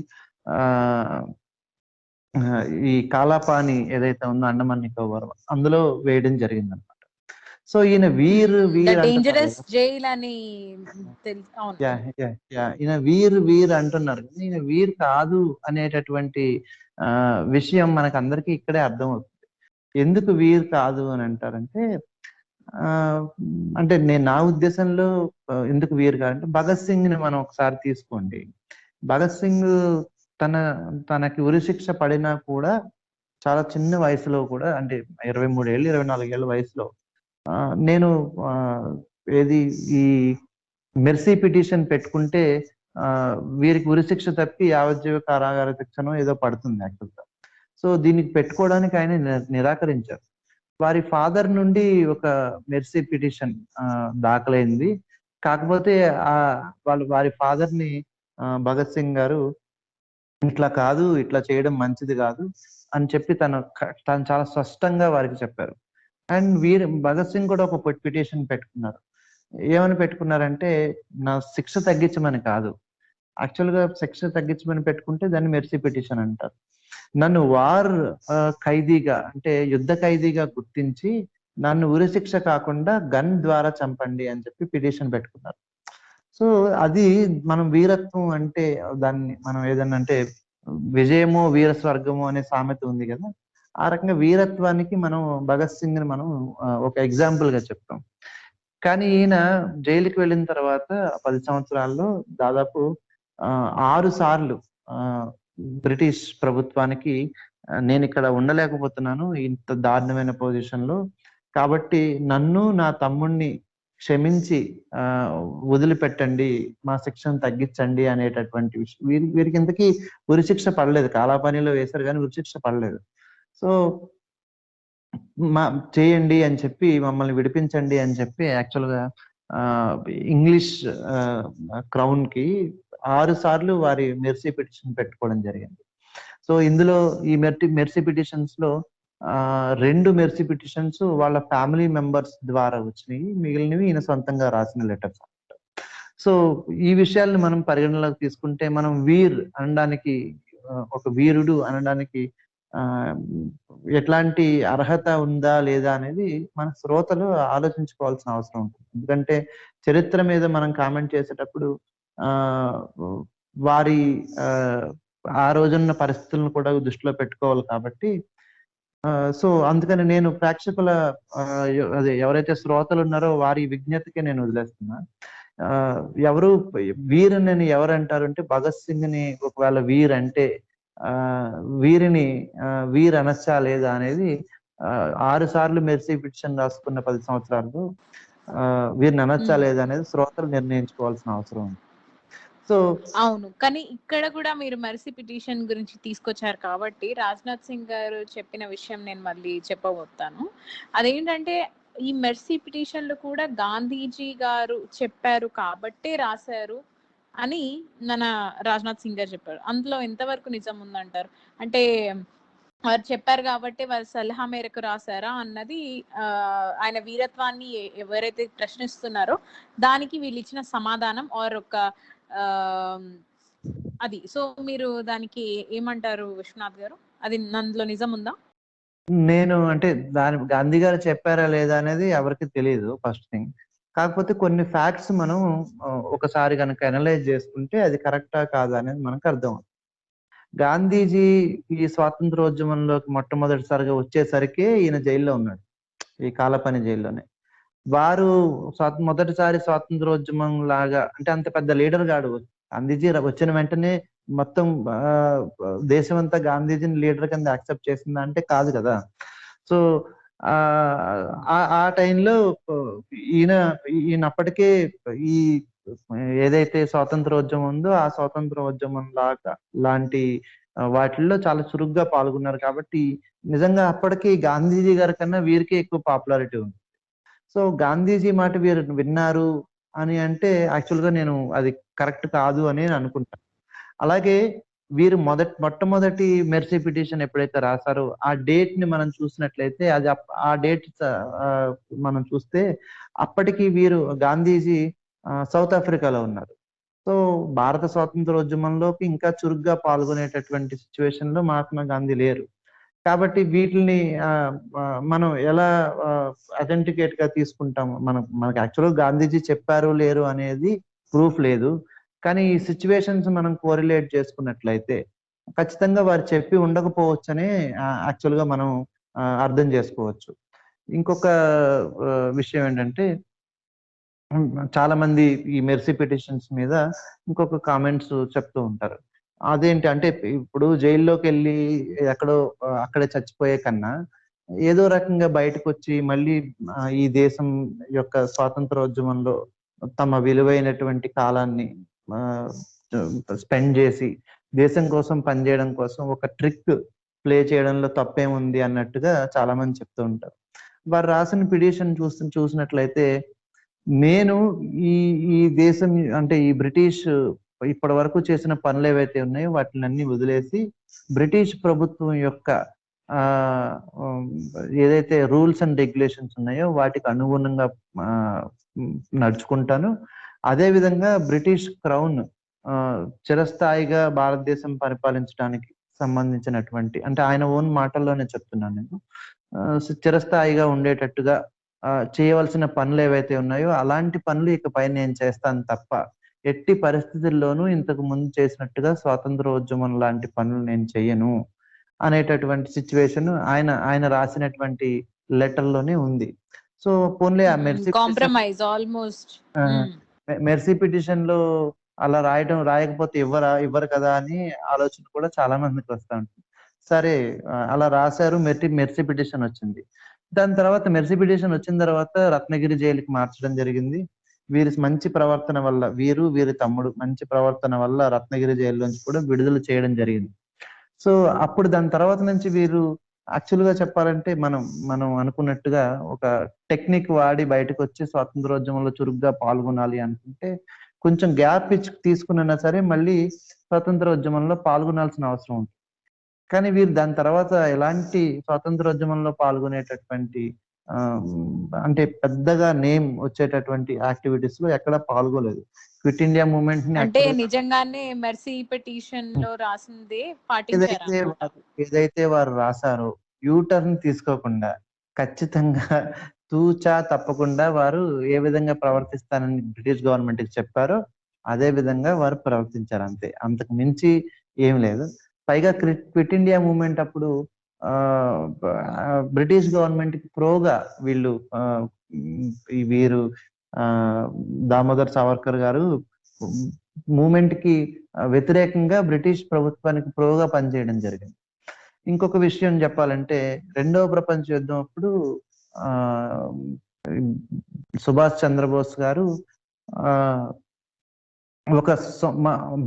ఈ కాలాపాని ఏదైతే ఉందో అండమాన్ నికోబార్ అందులో వేయడం జరిగింది అనమాట. సో ఈయన వీర్ అంటున్నారు, ఈయన వీర్ కాదు అనేటటువంటి విషయం మనకు అందరికీ ఇక్కడే అర్థమవుతుంది. ఎందుకు వీర్ కాదు అని అంటారంటే అంటే నా ఉద్దేశంలో ఎందుకు వీర్ కాదంటే భగత్ సింగ్ ని మనం ఒకసారి తీసుకోండి. భగత్ సింగ్ తనకి ఉరిశిక్ష పడినా కూడా చాలా చిన్న వయసులో కూడా అంటే 23 ఏళ్ళు 24 ఏళ్ళ వయసులో నేను ఏది ఈ మెర్సీ పిటిషన్ పెట్టుకుంటే వీరికి ఉరిశిక్ష తప్పి యావజ్జీవ కారాగార శిక్షను ఏదో పడుతుంది యాక్చువల్గా. సో దీనికి పెట్టుకోవడానికి ఆయన నిరాకరించారు. వారి ఫాదర్ నుండి ఒక మెర్సీ పిటిషన్ దాఖలైంది. కాకపోతే వారి ఫాదర్ ని భగత్ సింగ్ గారు ఇట్లా కాదు, ఇట్లా చేయడం మంచిది కాదు అని చెప్పి తను చాలా స్పష్టంగా వారికి చెప్పారు. అండ్ భగత్ సింగ్ కూడా ఒక పిటిషన్ పెట్టుకున్నారు. ఏమని పెట్టుకున్నారంటే నా శిక్ష తగ్గించమని కాదు, యాక్చువల్ గా శిక్ష తగ్గించమని పెట్టుకుంటే దాన్ని మెర్సీ పిటిషన్ అంటారు. నన్ను ఖైదీగా అంటే యుద్ధ ఖైదీగా గుర్తించి నన్ను ఉరిశిక్ష కాకుండా గన్ ద్వారా చంపండి అని చెప్పి పిటిషన్ పెట్టుకున్నారు. సో అది మనం వీరత్వం అంటే దాన్ని మనం ఏదన్నా అంటే విజయమో వీర స్వర్గము అనే సామెత ఉంది కదా, ఆ రకంగా వీరత్వానికి మనం భగత్ సింగ్ ని మనం ఒక ఎగ్జాంపుల్ గా చెప్తాం. కానీ ఈయన జైలుకి వెళ్ళిన తర్వాత 10 సంవత్సరాల్లో దాదాపు 6 సార్లు బ్రిటిష్ ప్రభుత్వానికి నేను ఇక్కడ ఉండలేకపోతున్నాను ఇంత దారుణమైన పొజిషన్ లో, కాబట్టి నన్ను నా తమ్ముణ్ణి క్షమించి వదిలిపెట్టండి, మా శిక్షను తగ్గించండి అనేటటువంటి విషయం. వీరికి ఇంతకీ ఉరిశిక్ష పడలేదు, కాలాపానీలో వేశారు కానీ ఉరిశిక్ష పడలేదు. సో చేయండి అని చెప్పి మమ్మల్ని విడిపించండి అని చెప్పి యాక్చువల్గా ఇంగ్లీష్ క్రౌన్ కి 6 సార్లు వారి మెర్సీ పిటిషన్ పెట్టుకోవడం జరిగింది. సో ఇందులో ఈ మెర్సీ పిటిషన్స్ లో 2 మెర్సీ పిటిషన్స్ వాళ్ళ ఫ్యామిలీ మెంబర్స్ ద్వారా వచ్చినాయి, మిగిలినవి ఈయన సొంతంగా రాసిన లెటర్స్. సో ఈ విషయాలను మనం పరిగణలోకి తీసుకుంటే మనం వీర్ అనడానికి, ఒక వీరుడు అనడానికి ఎట్లాంటి అర్హత ఉందా లేదా అనేది మన శ్రోతలు ఆలోచించుకోవాల్సిన అవసరం ఉంటుంది. ఎందుకంటే చరిత్ర మీద మనం కామెంట్ చేసేటప్పుడు వారి ఆ రోజున్న పరిస్థితులను కూడా దృష్టిలో పెట్టుకోవాలి కాబట్టి సో అందుకని నేను ప్రేక్షకుల అదే ఎవరైతే శ్రోతలు ఉన్నారో వారి విజ్ఞతకే నేను వదిలేస్తున్నా. ఎవరు వీరుని ఎవరు అంటారు అంటే భగత్ సింగ్ ని ఒకవేళ వీర్ అంటే వీరిని వీర్ అనొచ్చా లేదా అనేది 6 సార్లు మెర్సీ పిటిషన్ రాసుకున్న 10 సంవత్సరాలు వీరిని అనొచ్చా లేదా అనేది శ్రోతలు నిర్ణయించుకోవాల్సిన అవసరం ఉంది. సో అవును, కానీ ఇక్కడ కూడా మీరు మెర్సీ పిటిషన్ గురించి తీసుకొచ్చారు కాబట్టి రాజ్నాథ్ సింగ్ గారు చెప్పిన విషయం నేను మళ్ళీ చెప్పబోతాను. అదేంటంటే ఈ మెర్సీ పిటిషన్లు కూడా గాంధీజీ గారు చెప్పారు కాబట్టే రాశారు అని మన రాజ్నాథ్ సింగ్ గారు చెప్పారు. అందులో ఎంతవరకు నిజం ఉందంటారు? అంటే వారు చెప్పారు కాబట్టి వారి సలహా మేరకు రాశారా అన్నది ఆయన వీరత్వాన్ని ఎవరైతే ప్రశ్నిస్తున్నారో దానికి వీళ్ళు ఇచ్చిన సమాధానం ఆర్ ఒక అది. సో మీరు దానికి ఏమంటారు విశ్వనాథ్ గారు? అది అందులో నిజం ఉందా? నేను అంటే గాంధీ గారు చెప్పారా లేదా అనేది ఎవరికి తెలియదు ఫస్ట్ థింగ్. కాకపోతే కొన్ని ఫ్యాక్ట్స్ మనం ఒకసారి కనుక అనలైజ్ చేసుకుంటే అది కరెక్టా కాదా అనేది మనకు అర్థం. గాంధీజీ ఈ స్వాతంత్రోద్యమంలోకి మొట్టమొదటిసారిగా వచ్చేసరికి ఈయన జైల్లో ఉన్నాడు, ఈ కాలపని జైల్లోనే. వారు మొదటిసారి స్వాతంత్రోద్యమం లాగా అంటే అంత పెద్ద లీడర్ కాడు. గాంధీజీ వచ్చిన వెంటనే మొత్తం దేశం అంతా గాంధీజీని లీడర్ కింద యాక్సెప్ట్ చేసిందా అంటే కాదు కదా. సో ఆ టైంలో ఈయన అప్పటికే ఈ ఏదైతే స్వాతంత్రోద్యమం ఉందో ఆ స్వాతంత్రోద్యమం లాంటి వాటిల్లో చాలా చురుగ్గా పాల్గొన్నారు కాబట్టి నిజంగా అప్పటికి గాంధీజీ గారి కన్నా వీరికే ఎక్కువ పాపులారిటీ ఉంది. సో గాంధీజీ మాట వీరు విన్నారు అని అంటే యాక్చువల్గా నేను అది కరెక్ట్ కాదు అని అనుకుంటాను. అలాగే వీరు మొట్టమొదటి మెర్సీ పిటిషన్ ఎప్పుడైతే రాశారో ఆ డేట్ ని మనం చూసినట్లయితే అది ఆ డేట్ మనం చూస్తే అప్పటికి వీరు గాంధీజీ సౌత్ ఆఫ్రికాలో ఉన్నారు. సో భారత స్వాతంత్రోద్యమంలోకి ఇంకా చురుగ్గా పాల్గొనేటటువంటి సిచ్యువేషన్ లో మహాత్మా గాంధీ లేరు. కాబట్టి వీటిని మనం ఎలా అథెంటికేట్ గా తీసుకుంటాం? మనకు యాక్చువల్గా గాంధీజీ చెప్పారు లేరు అనేది ప్రూఫ్ లేదు, కానీ ఈ సిచ్యువేషన్స్ మనం కోరిలేట్ చేసుకున్నట్లయితే ఖచ్చితంగా వారు చెప్పి ఉండకపోవచ్చనే యాక్చువల్గా మనం అర్థం చేసుకోవచ్చు. ఇంకొక విషయం ఏంటంటే చాలా మంది ఈ మెర్సీ పిటిషన్స్ మీద ఇంకొక కామెంట్స్ చెప్తూ ఉంటారు. అదేంటి అంటే ఇప్పుడు జైల్లోకెళ్ళి ఎక్కడో అక్కడే చచ్చిపోయే కన్నా ఏదో రకంగా బయటకొచ్చి మళ్ళీ ఈ దేశం యొక్క స్వాతంత్రోద్యమంలో తమ విలువైనటువంటి కాలాన్ని స్పెండ్ చేసి దేశం కోసం పనిచేయడం కోసం ఒక ట్రిక్ ప్లే చేయడంలో తప్పేముంది అన్నట్టుగా చాలా మంది చెప్తూ ఉంటారు. వారు రాసిన పిటిషన్ చూసినట్లయితే నేను ఈ ఈ దేశం అంటే ఈ బ్రిటిష్ ఇప్పటి వరకు చేసిన పనులు ఏవైతే ఉన్నాయో వాటిని వదిలేసి బ్రిటిష్ ప్రభుత్వం యొక్క ఆ ఏదైతే రూల్స్ అండ్ రెగ్యులేషన్స్ ఉన్నాయో వాటికి అనుగుణంగా నడుచుకుంటాను. అదే విధంగా బ్రిటిష్ క్రౌన్ చిరస్థాయిగా భారతదేశం పరిపాలించడానికి సంబంధించినటువంటి అంటే ఆయన ఓన్ మాటల్లోనే చెప్తున్నాను నేను. చిరస్థాయిగా ఉండేటట్టుగా చేయవలసిన పనులు ఏవైతే ఉన్నాయో అలాంటి పనులు ఇకపై నేను చేస్తాను తప్ప ఎట్టి పరిస్థితుల్లోనూ ఇంతకు ముందు చేసినట్టుగా స్వాతంత్రోద్యమం లాంటి పనులు నేను చెయ్యను అనేటటువంటి సిచ్యువేషన్ ఆయన రాసినటువంటి లెటర్ లోనే ఉంది. సో పోన్లే ఆ కాంప్రమైజ్ ఆల్మోస్ట్ మెర్సీ పిటిషన్ లో అలా రాయకపోతే ఇవ్వరు కదా అని ఆలోచన కూడా చాలా మందికి వస్తా ఉంటుంది. సరే అలా రాశారు, మెర్సీ పిటిషన్ వచ్చింది. దాని తర్వాత మెర్సీ పిటిషన్ వచ్చిన తర్వాత రత్నగిరి జైలుకి మార్చడం జరిగింది. వీరి మంచి ప్రవర్తన వల్ల వీరి తమ్ముడు మంచి ప్రవర్తన వల్ల రత్నగిరి జైలు నుంచి కూడా విడుదల చేయడం జరిగింది. సో అప్పుడు దాని తర్వాత నుంచి వీరు యాక్చువల్ గా చెప్పాలంటే మనం అనుకున్నట్టుగా ఒక టెక్నిక్ వాడి బయటకు వచ్చి స్వాతంత్రోద్యమంలో చురుగ్గా పాల్గొనాలి అనుకుంటే కొంచెం గ్యాప్ తీసుకున్నా సరే మళ్ళీ స్వాతంత్రోద్యమంలో పాల్గొనాల్సిన అవసరం ఉంటుంది. కానీ వీరు దాని తర్వాత ఎలాంటి స్వాతంత్రోద్యమంలో పాల్గొనేటటువంటి అంటే పెద్దగా నేమ్ వచ్చేటటువంటి యాక్టివిటీస్ లో ఎక్కడ పాల్గొలేదు. క్విట్ ఇండియా మూవ్మెంట్ ని అంటే నిజంగానే మెర్సీ పిటిషన్ లో రాసింది పాటించారు. ఏదైతే వారు రాశారో యూటర్న్ తీసుకోకుండా ఖచ్చితంగా తూచా తప్పకుండా వారు ఏ విధంగా ప్రవర్తిస్తానని బ్రిటిష్ గవర్నమెంట్ కి చెప్పారో అదే విధంగా వారు ప్రవర్తించారు అంతే, అంతకు మించి ఏం లేదు. పైగా క్విట్ ఇండియా మూవ్మెంట్ అప్పుడు బ్రిటిష్ గవర్నమెంట్ కి ప్రోగా వీరు దామోదర్ సావర్కర్ గారు మూవ్మెంట్ కి వ్యతిరేకంగా బ్రిటిష్ ప్రభుత్వానికి ప్రోగా పనిచేయడం జరిగింది. ఇంకొక విషయం చెప్పాలంటే రెండవ ప్రపంచ యుద్ధం అప్పుడు సుభాష్ చంద్రబోస్ గారు ఒక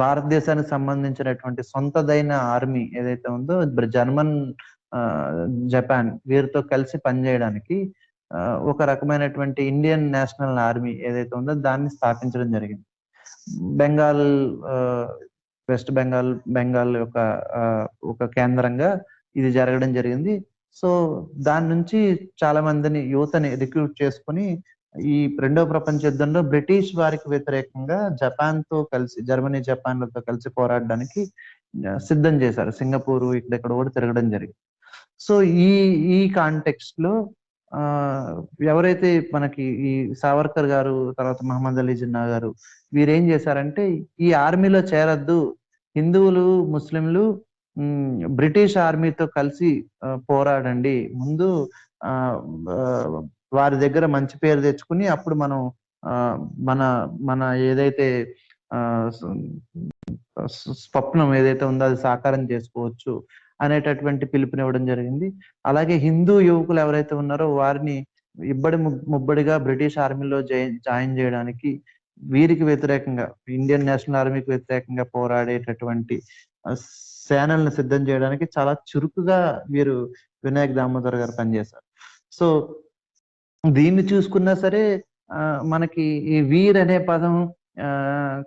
భారతదేశానికి సంబంధించినటువంటి సొంతదైన ఆర్మీ ఏదైతే ఉందో జర్మన్, జపాన్ వీరితో కలిసి పనిచేయడానికి ఒక రకమైనటువంటి ఇండియన్ నేషనల్ ఆర్మీ ఏదైతే ఉందో దాన్ని స్థాపించడం జరిగింది. వెస్ట్ బెంగాల్ యొక్క ఒక కేంద్రంగా ఇది జరగడం జరిగింది. సో దాని నుంచి చాలా మందిని యువతని రిక్రూట్ చేసుకుని ఈ రెండవ ప్రపంచ యుద్ధంలో బ్రిటిష్ వారికి వ్యతిరేకంగా జర్మనీ జపాన్లతో కలిసి పోరాడడానికి సిద్ధం చేశారు. సింగపూర్ ఇక్కడ కూడా తిరగడం జరిగింది. సో ఈ కాంటెక్స్ట్ లో ఎవరైతే మనకి ఈ సావర్కర్ గారు తర్వాత మహమ్మద్ అలీ జిన్నా గారు వీరేం చేశారంటే ఈ ఆర్మీలో చేరద్దు, హిందువులు ముస్లింలు బ్రిటిష్ ఆర్మీతో కలిసి పోరాడండి, ముందు వారి దగ్గర మంచి పేరు తెచ్చుకుని అప్పుడు మనం మన ఏదైతే స్వప్నం ఏదైతే ఉందో అది సాకారం చేసుకోవచ్చు అనేటటువంటి పిలుపునివ్వడం జరిగింది. అలాగే హిందూ యువకులు ఎవరైతే ఉన్నారో వారిని ముబ్బడిగా బ్రిటిష్ ఆర్మీలో జాయిన్ చేయడానికి వీరికి వ్యతిరేకంగా ఇండియన్ నేషనల్ ఆర్మీకి వ్యతిరేకంగా పోరాడేటటువంటి సేనల్ని సిద్ధం చేయడానికి చాలా చురుకుగా వీరు వినాయక్ దామోదర్ గారు పనిచేశారు. సో దీన్ని చూసుకున్నా సరే మనకి ఈ వీర్ అనే పదం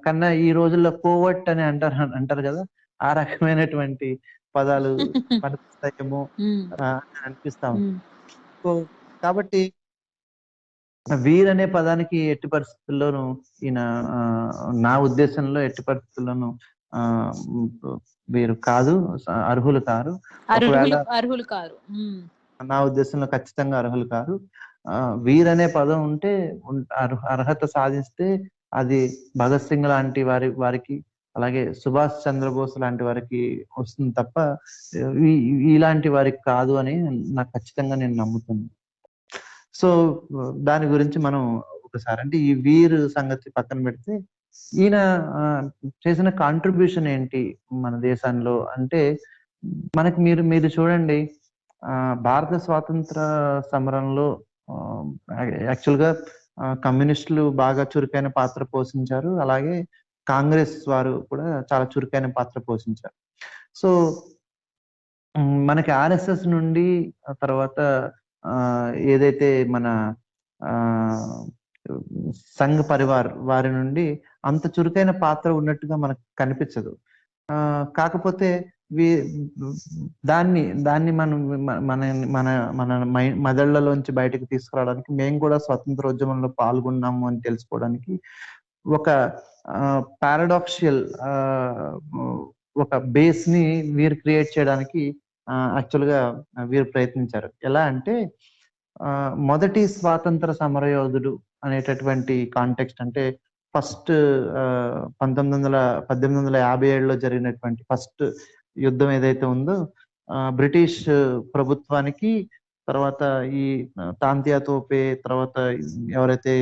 కన్నా ఈ రోజుల్లో కోవట్ అని అంటారు కదా, ఆ రకమైనటువంటి పదాలు పనిపిస్తాయేమో అనిపిస్తా ఉంది. సో కాబట్టి వీర్ అనే పదానికి ఎట్టి పరిస్థితుల్లోనూ నా ఉద్దేశంలో ఎట్టి పరిస్థితుల్లోనూ వీరు కాదు, అర్హులు కారు. నా ఉద్దేశంలో ఖచ్చితంగా అర్హులు కారు. వీర్ అనే పదం ఉంటే అర్హత సాధిస్తే అది భగత్ సింగ్ లాంటి వారికి అలాగే సుభాష్ చంద్రబోస్ లాంటి వారికి వస్తుంది తప్ప ఇలాంటి వారికి కాదు అని నాకు ఖచ్చితంగా నేను నమ్ముతున్నాను. సో దాని గురించి మనం ఒకసారి అంటే ఈ వీర్ సంగతి పక్కన పెడితే ఈయన చేసిన కాంట్రిబ్యూషన్ ఏంటి మన దేశంలో అంటే మనకి మీరు చూడండి భారత స్వాతంత్ర సమరంలో యాక్చువల్ గా కమ్యూనిస్టులు బాగా చురుకైన పాత్ర పోషించారు. అలాగే కాంగ్రెస్ వారు కూడా చాలా చురుకైన పాత్ర పోషించారు. సో మనకి ఆర్ఎస్ఎస్ నుండి తర్వాత ఏదైతే మన సంఘ్ పరివార్ వారి నుండి అంత చురుకైన పాత్ర ఉన్నట్టుగా మనకు కనిపించదు. కాకపోతే దాన్ని మనం మన మన మన మెదళ్లలోంచి బయటకు తీసుకురావడానికి మేము కూడా స్వతంత్రోద్యమంలో పాల్గొన్నాము అని తెలుసుకోవడానికి ఒక పారాడాక్సియల్ ఒక బేస్ ని వీరు క్రియేట్ చేయడానికి యాక్చువల్ గా వీరు ప్రయత్నించారు. ఎలా అంటే మొదటి స్వాతంత్ర సమరయోధుడు అనేటటువంటి కాంటెక్స్ట్ అంటే ఫస్ట్ 1857లో జరిగినటువంటి ఫస్ట్ యుద్ధం ఏదైతే ఉందో బ్రిటిష్ ప్రభుత్వానికి తర్వాత ఈ తాంతియా తోపే తర్వాత ఎవరైతే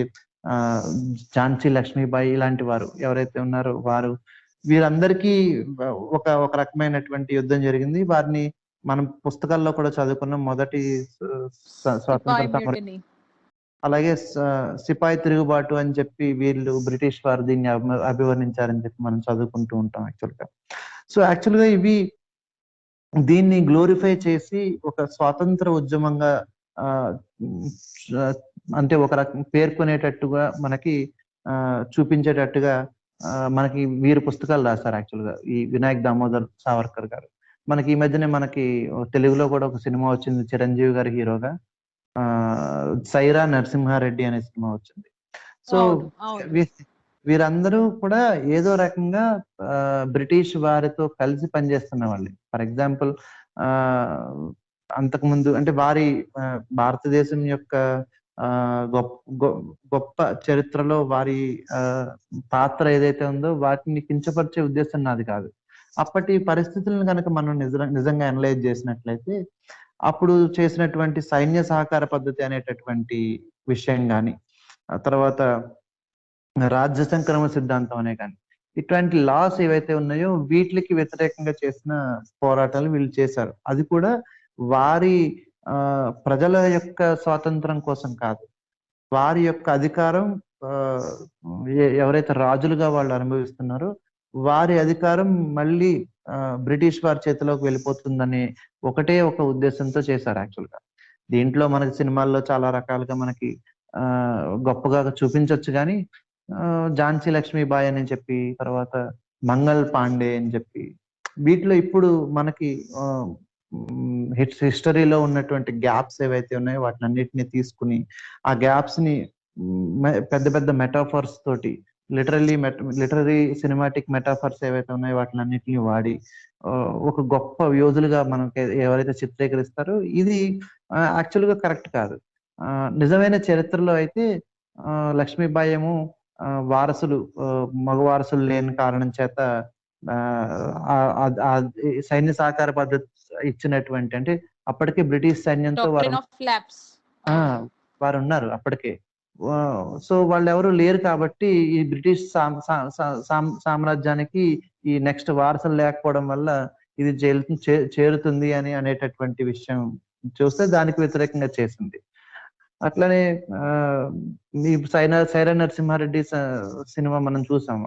ఝాన్సీ లక్ష్మీబాయి ఇలాంటి వారు ఎవరైతే ఉన్నారో వీరందరికీ ఒక రకమైనటువంటి యుద్ధం జరిగింది. వారిని మనం పుస్తకాల్లో కూడా చదువుకున్నాం. మొదటి స్వాతంత్ర సమరం అలాగే సిపాయి తిరుగుబాటు అని చెప్పి వీళ్ళు బ్రిటిష్ వారు దీన్ని అభివర్ణించారని చెప్పి మనం చదువుకుంటూ ఉంటాం యాక్చువల్గా. సో యాక్చువల్గా దీన్ని గ్లోరిఫై చేసి ఒక స్వాతంత్ర ఉద్యమంగా అంటే ఒక రకం పేర్కొనేటట్టుగా మనకి చూపించేటట్టుగా మనకి వీరు పుస్తకాలు రాశారు యాక్చువల్గా ఈ వినాయక్ దామోదర్ సావర్కర్ గారు. మనకి ఈ మధ్యనే మనకి తెలుగులో కూడా ఒక సినిమా వచ్చింది చిరంజీవి గారి హీరోగా, సైరా నరసింహారెడ్డి అనే సినిమా వచ్చింది. సో వీరందరూ కూడా ఏదో రకంగా బ్రిటిష్ వారితో కలిసి పనిచేస్తున్న వాళ్ళే. ఫర్ ఎగ్జాంపుల్ అంతకుముందు అంటే వారి భారతదేశం యొక్క గొప్ప చరిత్రలో వారి పాత్ర ఏదైతే ఉందో వాటిని కించపరిచే ఉద్దేశం నాది కాదు. అప్పటి పరిస్థితులను కనుక మనం నిజంగా అనలైజ్ చేసినట్లయితే అప్పుడు చేసినటువంటి సైన్య సహకార పద్ధతి అనేటటువంటి విషయం కానీ తర్వాత రాజ్య సంక్రమణ సిద్ధాంతం అనే కానీ ఇటువంటి లాస్ ఏవైతే ఉన్నాయో వీటికి వ్యతిరేకంగా చేసిన పోరాటాలు వీళ్ళు చేశారు. అది కూడా వారి ప్రజల యొక్క స్వాతంత్రం కోసం కాదు, వారి యొక్క అధికారం ఎవరైతే రాజులుగా వాళ్ళు అనుభవిస్తున్నారో వారి అధికారం మళ్ళీ బ్రిటిష్ వారి చేతిలోకి వెళ్ళిపోతుందని ఒకటే ఒక ఉద్దేశంతో చేశారు యాక్చువల్గా. దీంట్లో మనకి సినిమాల్లో చాలా రకాలుగా మనకి గొప్పగా చూపించవచ్చు కానీ ఝాన్సీ లక్ష్మీబాయి అని చెప్పి తర్వాత మంగల్ పాండే అని చెప్పి వీటిలో ఇప్పుడు మనకి హిస్టరీలో ఉన్నటువంటి గ్యాప్స్ ఏవైతే ఉన్నాయో వాటిని అన్నిటిని తీసుకుని ఆ గ్యాప్స్ ని పెద్ద పెద్ద మెటాఫర్స్ తోటి లిటరరీ సినిమాటిక్ మెటాఫర్స్ ఏవైతే ఉన్నాయో వాటిని అన్నిటిని వాడి ఒక గొప్ప యోధులుగా మనకి ఎవరైతే చిత్రీకరిస్తారో ఇది యాక్చువల్గా కరెక్ట్ కాదు. నిజమైన చరిత్రలో అయితే లక్ష్మీబాయి ఏమో మగ వారసులు లేని కారణం చేత సైన్య సహకార పద్ధతి ఇచ్చినటువంటి అంటే అప్పటికే బ్రిటిష్ సైన్యంతో వారు ఉన్నారు అప్పటికే. సో వాళ్ళు ఎవరు లేరు కాబట్టి ఈ బ్రిటిష్ సామ్రాజ్యానికి ఈ నెక్స్ట్ వారసులు లేకపోవడం వల్ల ఇది చేరుతుంది అనేటటువంటి విషయం చూస్తే దానికి వ్యతిరేకంగా చేసింది. అట్లనే ఈ సైరా నరసింహారెడ్డి సినిమా మనం చూసాం.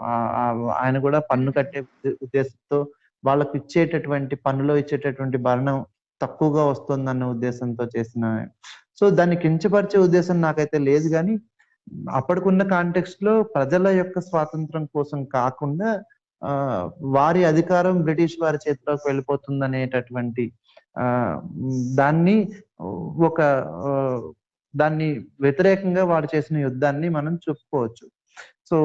ఆయన కూడా పన్ను కట్టే ఉద్దేశంతో వాళ్ళకి ఇచ్చేటటువంటి పన్నులో ఇచ్చేటటువంటి భరణం తక్కువగా వస్తుందన్న ఉద్దేశంతో చేసిన. సో దాన్ని కించపరిచే ఉద్దేశం నాకైతే లేదు కానీ అప్పటికున్న కాంటెక్స్ట్ లో ప్రజల యొక్క స్వాతంత్రం కోసం కాకుండా వారి అధికారం బ్రిటిష్ వారి చేతిలోకి వెళ్ళిపోతుంది అనేటటువంటి దాన్ని వ్యతిరేకంగా వారు చేసిన యుద్ధాన్ని మనం చెప్పుకోవచ్చు. సో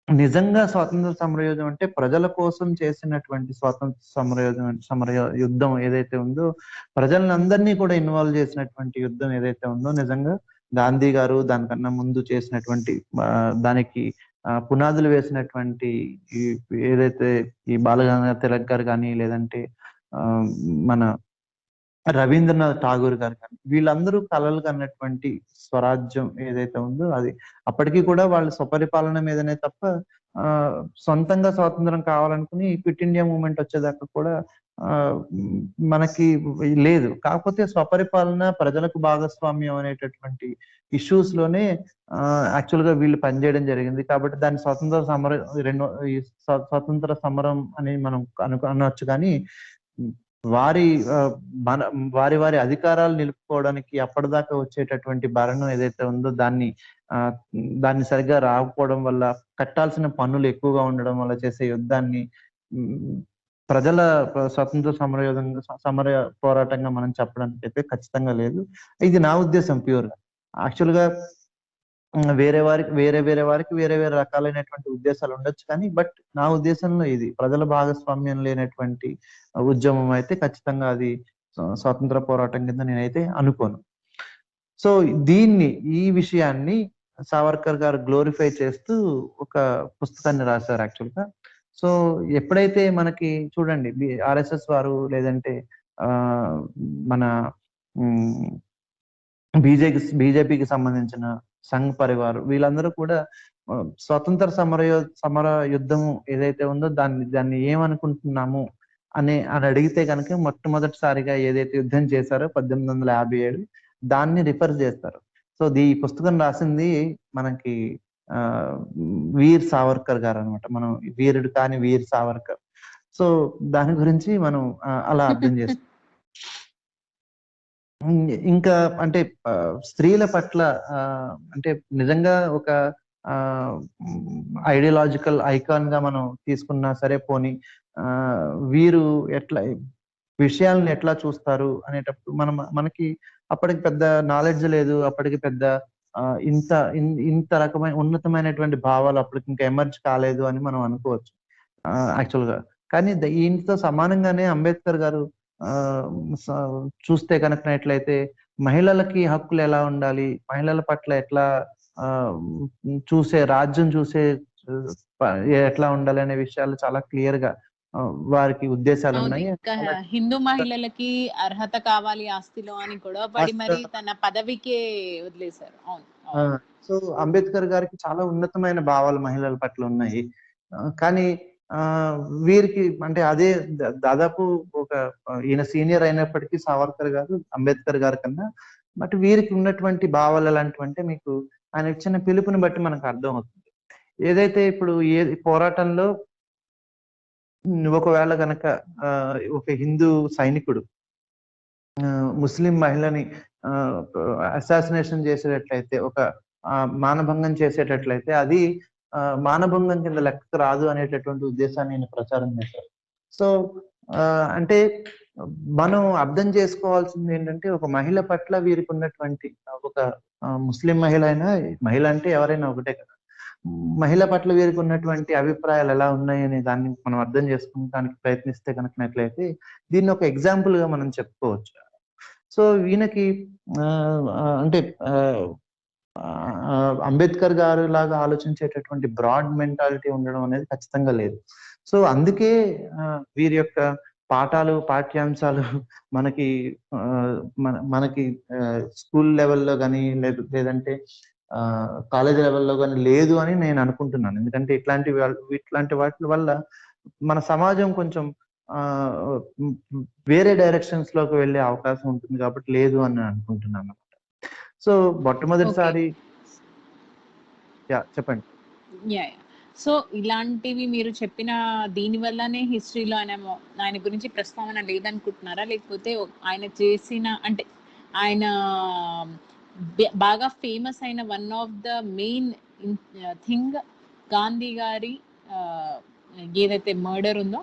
నిజంగా స్వాతంత్ర సమరయోధం అంటే ప్రజల కోసం చేసినటువంటి స్వాతంత్ర సమర యుద్ధం ఏదైతే ఉందో ప్రజలందరినీ కూడా ఇన్వాల్వ్ చేసినటువంటి యుద్ధం ఏదైతే ఉందో నిజంగా గాంధీ గారు దానికన్నా ముందు చేసినటువంటి దానికి పునాదులు వేసినటువంటి ఈ ఏదైతే ఈ బాలగంగాధర తిలక్ గారు కానీ, లేదంటే మన రవీంద్రనాథ్ ఠాగూర్ గారు కానీ, వీళ్ళందరూ కలలు కన్నటువంటి స్వరాజ్యం ఏదైతే ఉందో అది అప్పటికి కూడా వాళ్ళు స్వపరిపాలన మీదనే తప్ప సొంతంగా స్వాతంత్రం కావాలనుకుని క్విట్ ఇండియా మూవ్మెంట్ వచ్చేదాకా కూడా మనకి లేదు. కాకపోతే స్వపరిపాలన, ప్రజలకు భాగస్వామ్యం అనేటటువంటి ఇష్యూస్ లోనే యాక్చువల్ గా వీళ్ళు పనిచేయడం జరిగింది. కాబట్టి దాన్ని స్వతంత్ర సమరం స్వతంత్ర సమరం అని మనం అనొచ్చు. కానీ వారి మన వారి వారి అధికారాలు నిలుపుకోవడానికి అప్పటిదాకా వచ్చేటటువంటి భరణం ఏదైతే ఉందో దాన్ని సరిగ్గా రాకపోవడం వల్ల, కట్టాల్సిన పన్నులు ఎక్కువగా ఉండడం వల్ల చేసే యుద్ధాన్ని ప్రజల స్వతంత్ర సమర పోరాటంగా మనం చెప్పడానికి అయితే ఖచ్చితంగా లేదు. ఇది నా ఉద్దేశం ప్యూర్ గా. యాక్చువల్ గా వేరే వారికి వేరే రకాలైనటువంటి ఉద్దేశాలు ఉండొచ్చు. కానీ బట్ నా ఉద్దేశంలో ఇది ప్రజల భాగస్వామ్యం లేనటువంటి ఉద్యమం అయితే ఖచ్చితంగా అది స్వాతంత్ర పోరాటం కింద నేనైతే అనుకోను. సో ఈ విషయాన్ని సావర్కర్ గారు గ్లోరిఫై చేస్తూ ఒక పుస్తకాన్ని రాశారు యాక్చువల్ గా. సో ఎప్పుడైతే మనకి చూడండి ఆర్ఎస్ఎస్ వారు, లేదంటే మన బీజేపీకి సంబంధించిన సంఘ్ పరివార్, వీళ్ళందరూ కూడా స్వతంత్ర సమర యుద్ధం ఏదైతే ఉందో దాన్ని ఏమనుకుంటున్నాము అని అడిగితే కనుక మొట్టమొదటిసారిగా ఏదైతే యుద్ధం చేశారో 1857 దాన్ని రిఫర్ చేస్తారు. సో ఈ పుస్తకం రాసింది మనకి వీర్ సావర్కర్ గారు అనమాట. మనం వీరుడు కాని వీర్ సావర్కర్. సో దాని గురించి మనం అలా అర్థం చేస్తాం. ఇంకా అంటే స్త్రీల పట్ల అంటే నిజంగా ఒక ఐడియాలజికల్ ఐకాన్ గా మనం తీసుకున్నా సరే పోని, వీరు విషయాలను ఎట్లా చూస్తారు అనేటప్పుడు మనకి అప్పటికి పెద్ద నాలెడ్జ్ లేదు. అప్పటికి పెద్ద ఇంత రకమైన ఉన్నతమైనటువంటి భావాలు అప్పటికి ఇంకా ఎమర్జ్ కాలేదు అని మనం అనుకోవచ్చు యాక్చువల్ గా. కానీ దీంతో సమానంగానే అంబేద్కర్ గారు చూస్తే కనుకనట్లయితే మహిళలకి హక్కులు ఎలా ఉండాలి, మహిళల పట్ల ఎట్లా రాజ్యం చూసే ఎట్లా ఉండాలి అనే విషయాలు చాలా క్లియర్ గా వారికి ఉద్దేశాలు ఉన్నాయి. హిందూ మహిళలకి అర్హత కావాలి ఆస్తిలో అని కూడా పడి మరి తన పదవికే వదిలేశారు. సో అంబేద్కర్ గారికి చాలా ఉన్నతమైన భావాలు మహిళల పట్ల ఉన్నాయి. కానీ వీరికి అంటే అదే దాదాపు ఈయన సీనియర్ అయినప్పటికీ సావర్కర్ గారు అంబేద్కర్ గారి కన్నా, బట్ వీరికి ఉన్నటువంటి భావాలు ఎలాంటివంటే మీకు ఆయన ఇచ్చిన పిలుపుని బట్టి మనకు అర్థం అవుతుంది. ఏదైతే ఇప్పుడు పోరాటంలో ఒకవేళ గనక ఒక హిందూ సైనికుడు ముస్లిం మహిళని అసాసినేషన్ చేసేటట్లయితే, ఒక మానభంగం చేసేటట్లయితే అది మానభంగం కింద లెక్కకు రాదు అనేటటువంటి ఉద్దేశాన్ని నేను ప్రచారం చేశారు. సో అంటే మనం అర్థం చేసుకోవాల్సింది ఏంటంటే, ఒక మహిళ పట్ల వీరికి ఉన్నటువంటి, ఒక ముస్లిం మహిళ అంటే ఎవరైనా ఒకటే కదా, మహిళ పట్ల వీరికి ఉన్నటువంటి అభిప్రాయాలు ఎలా ఉన్నాయి అనే దాన్ని మనం అర్థం చేసుకోవడానికి ప్రయత్నిస్తే కనుకనట్లయితే దీన్ని ఒక ఎగ్జాంపుల్ గా మనం చెప్పుకోవచ్చు. సో ఈయనకి అంటే అంబేద్కర్ గారు లాగా ఆలోచించేటటువంటి బ్రాడ్ మెంటాలిటీ ఉండడం అనేది ఖచ్చితంగా లేదు. సో అందుకే వీరి యొక్క పాఠ్యాంశాలు మనకి స్కూల్ లెవెల్లో కానీ లేదంటే కాలేజ్ లెవెల్లో కానీ లేదు అని నేను అనుకుంటున్నాను. ఎందుకంటే ఇట్లాంటి వాటి వల్ల మన సమాజం కొంచెం వేరే డైరెక్షన్స్ లోకి వెళ్ళే అవకాశం ఉంటుంది కాబట్టి లేదు అని అనుకుంటున్నాను. సో మొట్టమొదటిసారి చెప్పండి. సో ఇలాంటివి మీరు చెప్పిన దీని వల్లనే హిస్టరీలో ఆయన గురించి ప్రస్తావన లేదనుకుంటున్నారా, లేకపోతే ఆయన చేసిన అంటే ఆయన బాగా ఫేమస్ అయిన one of the main thing Gandhi గారి ఏదైతే మర్డర్ ఉందో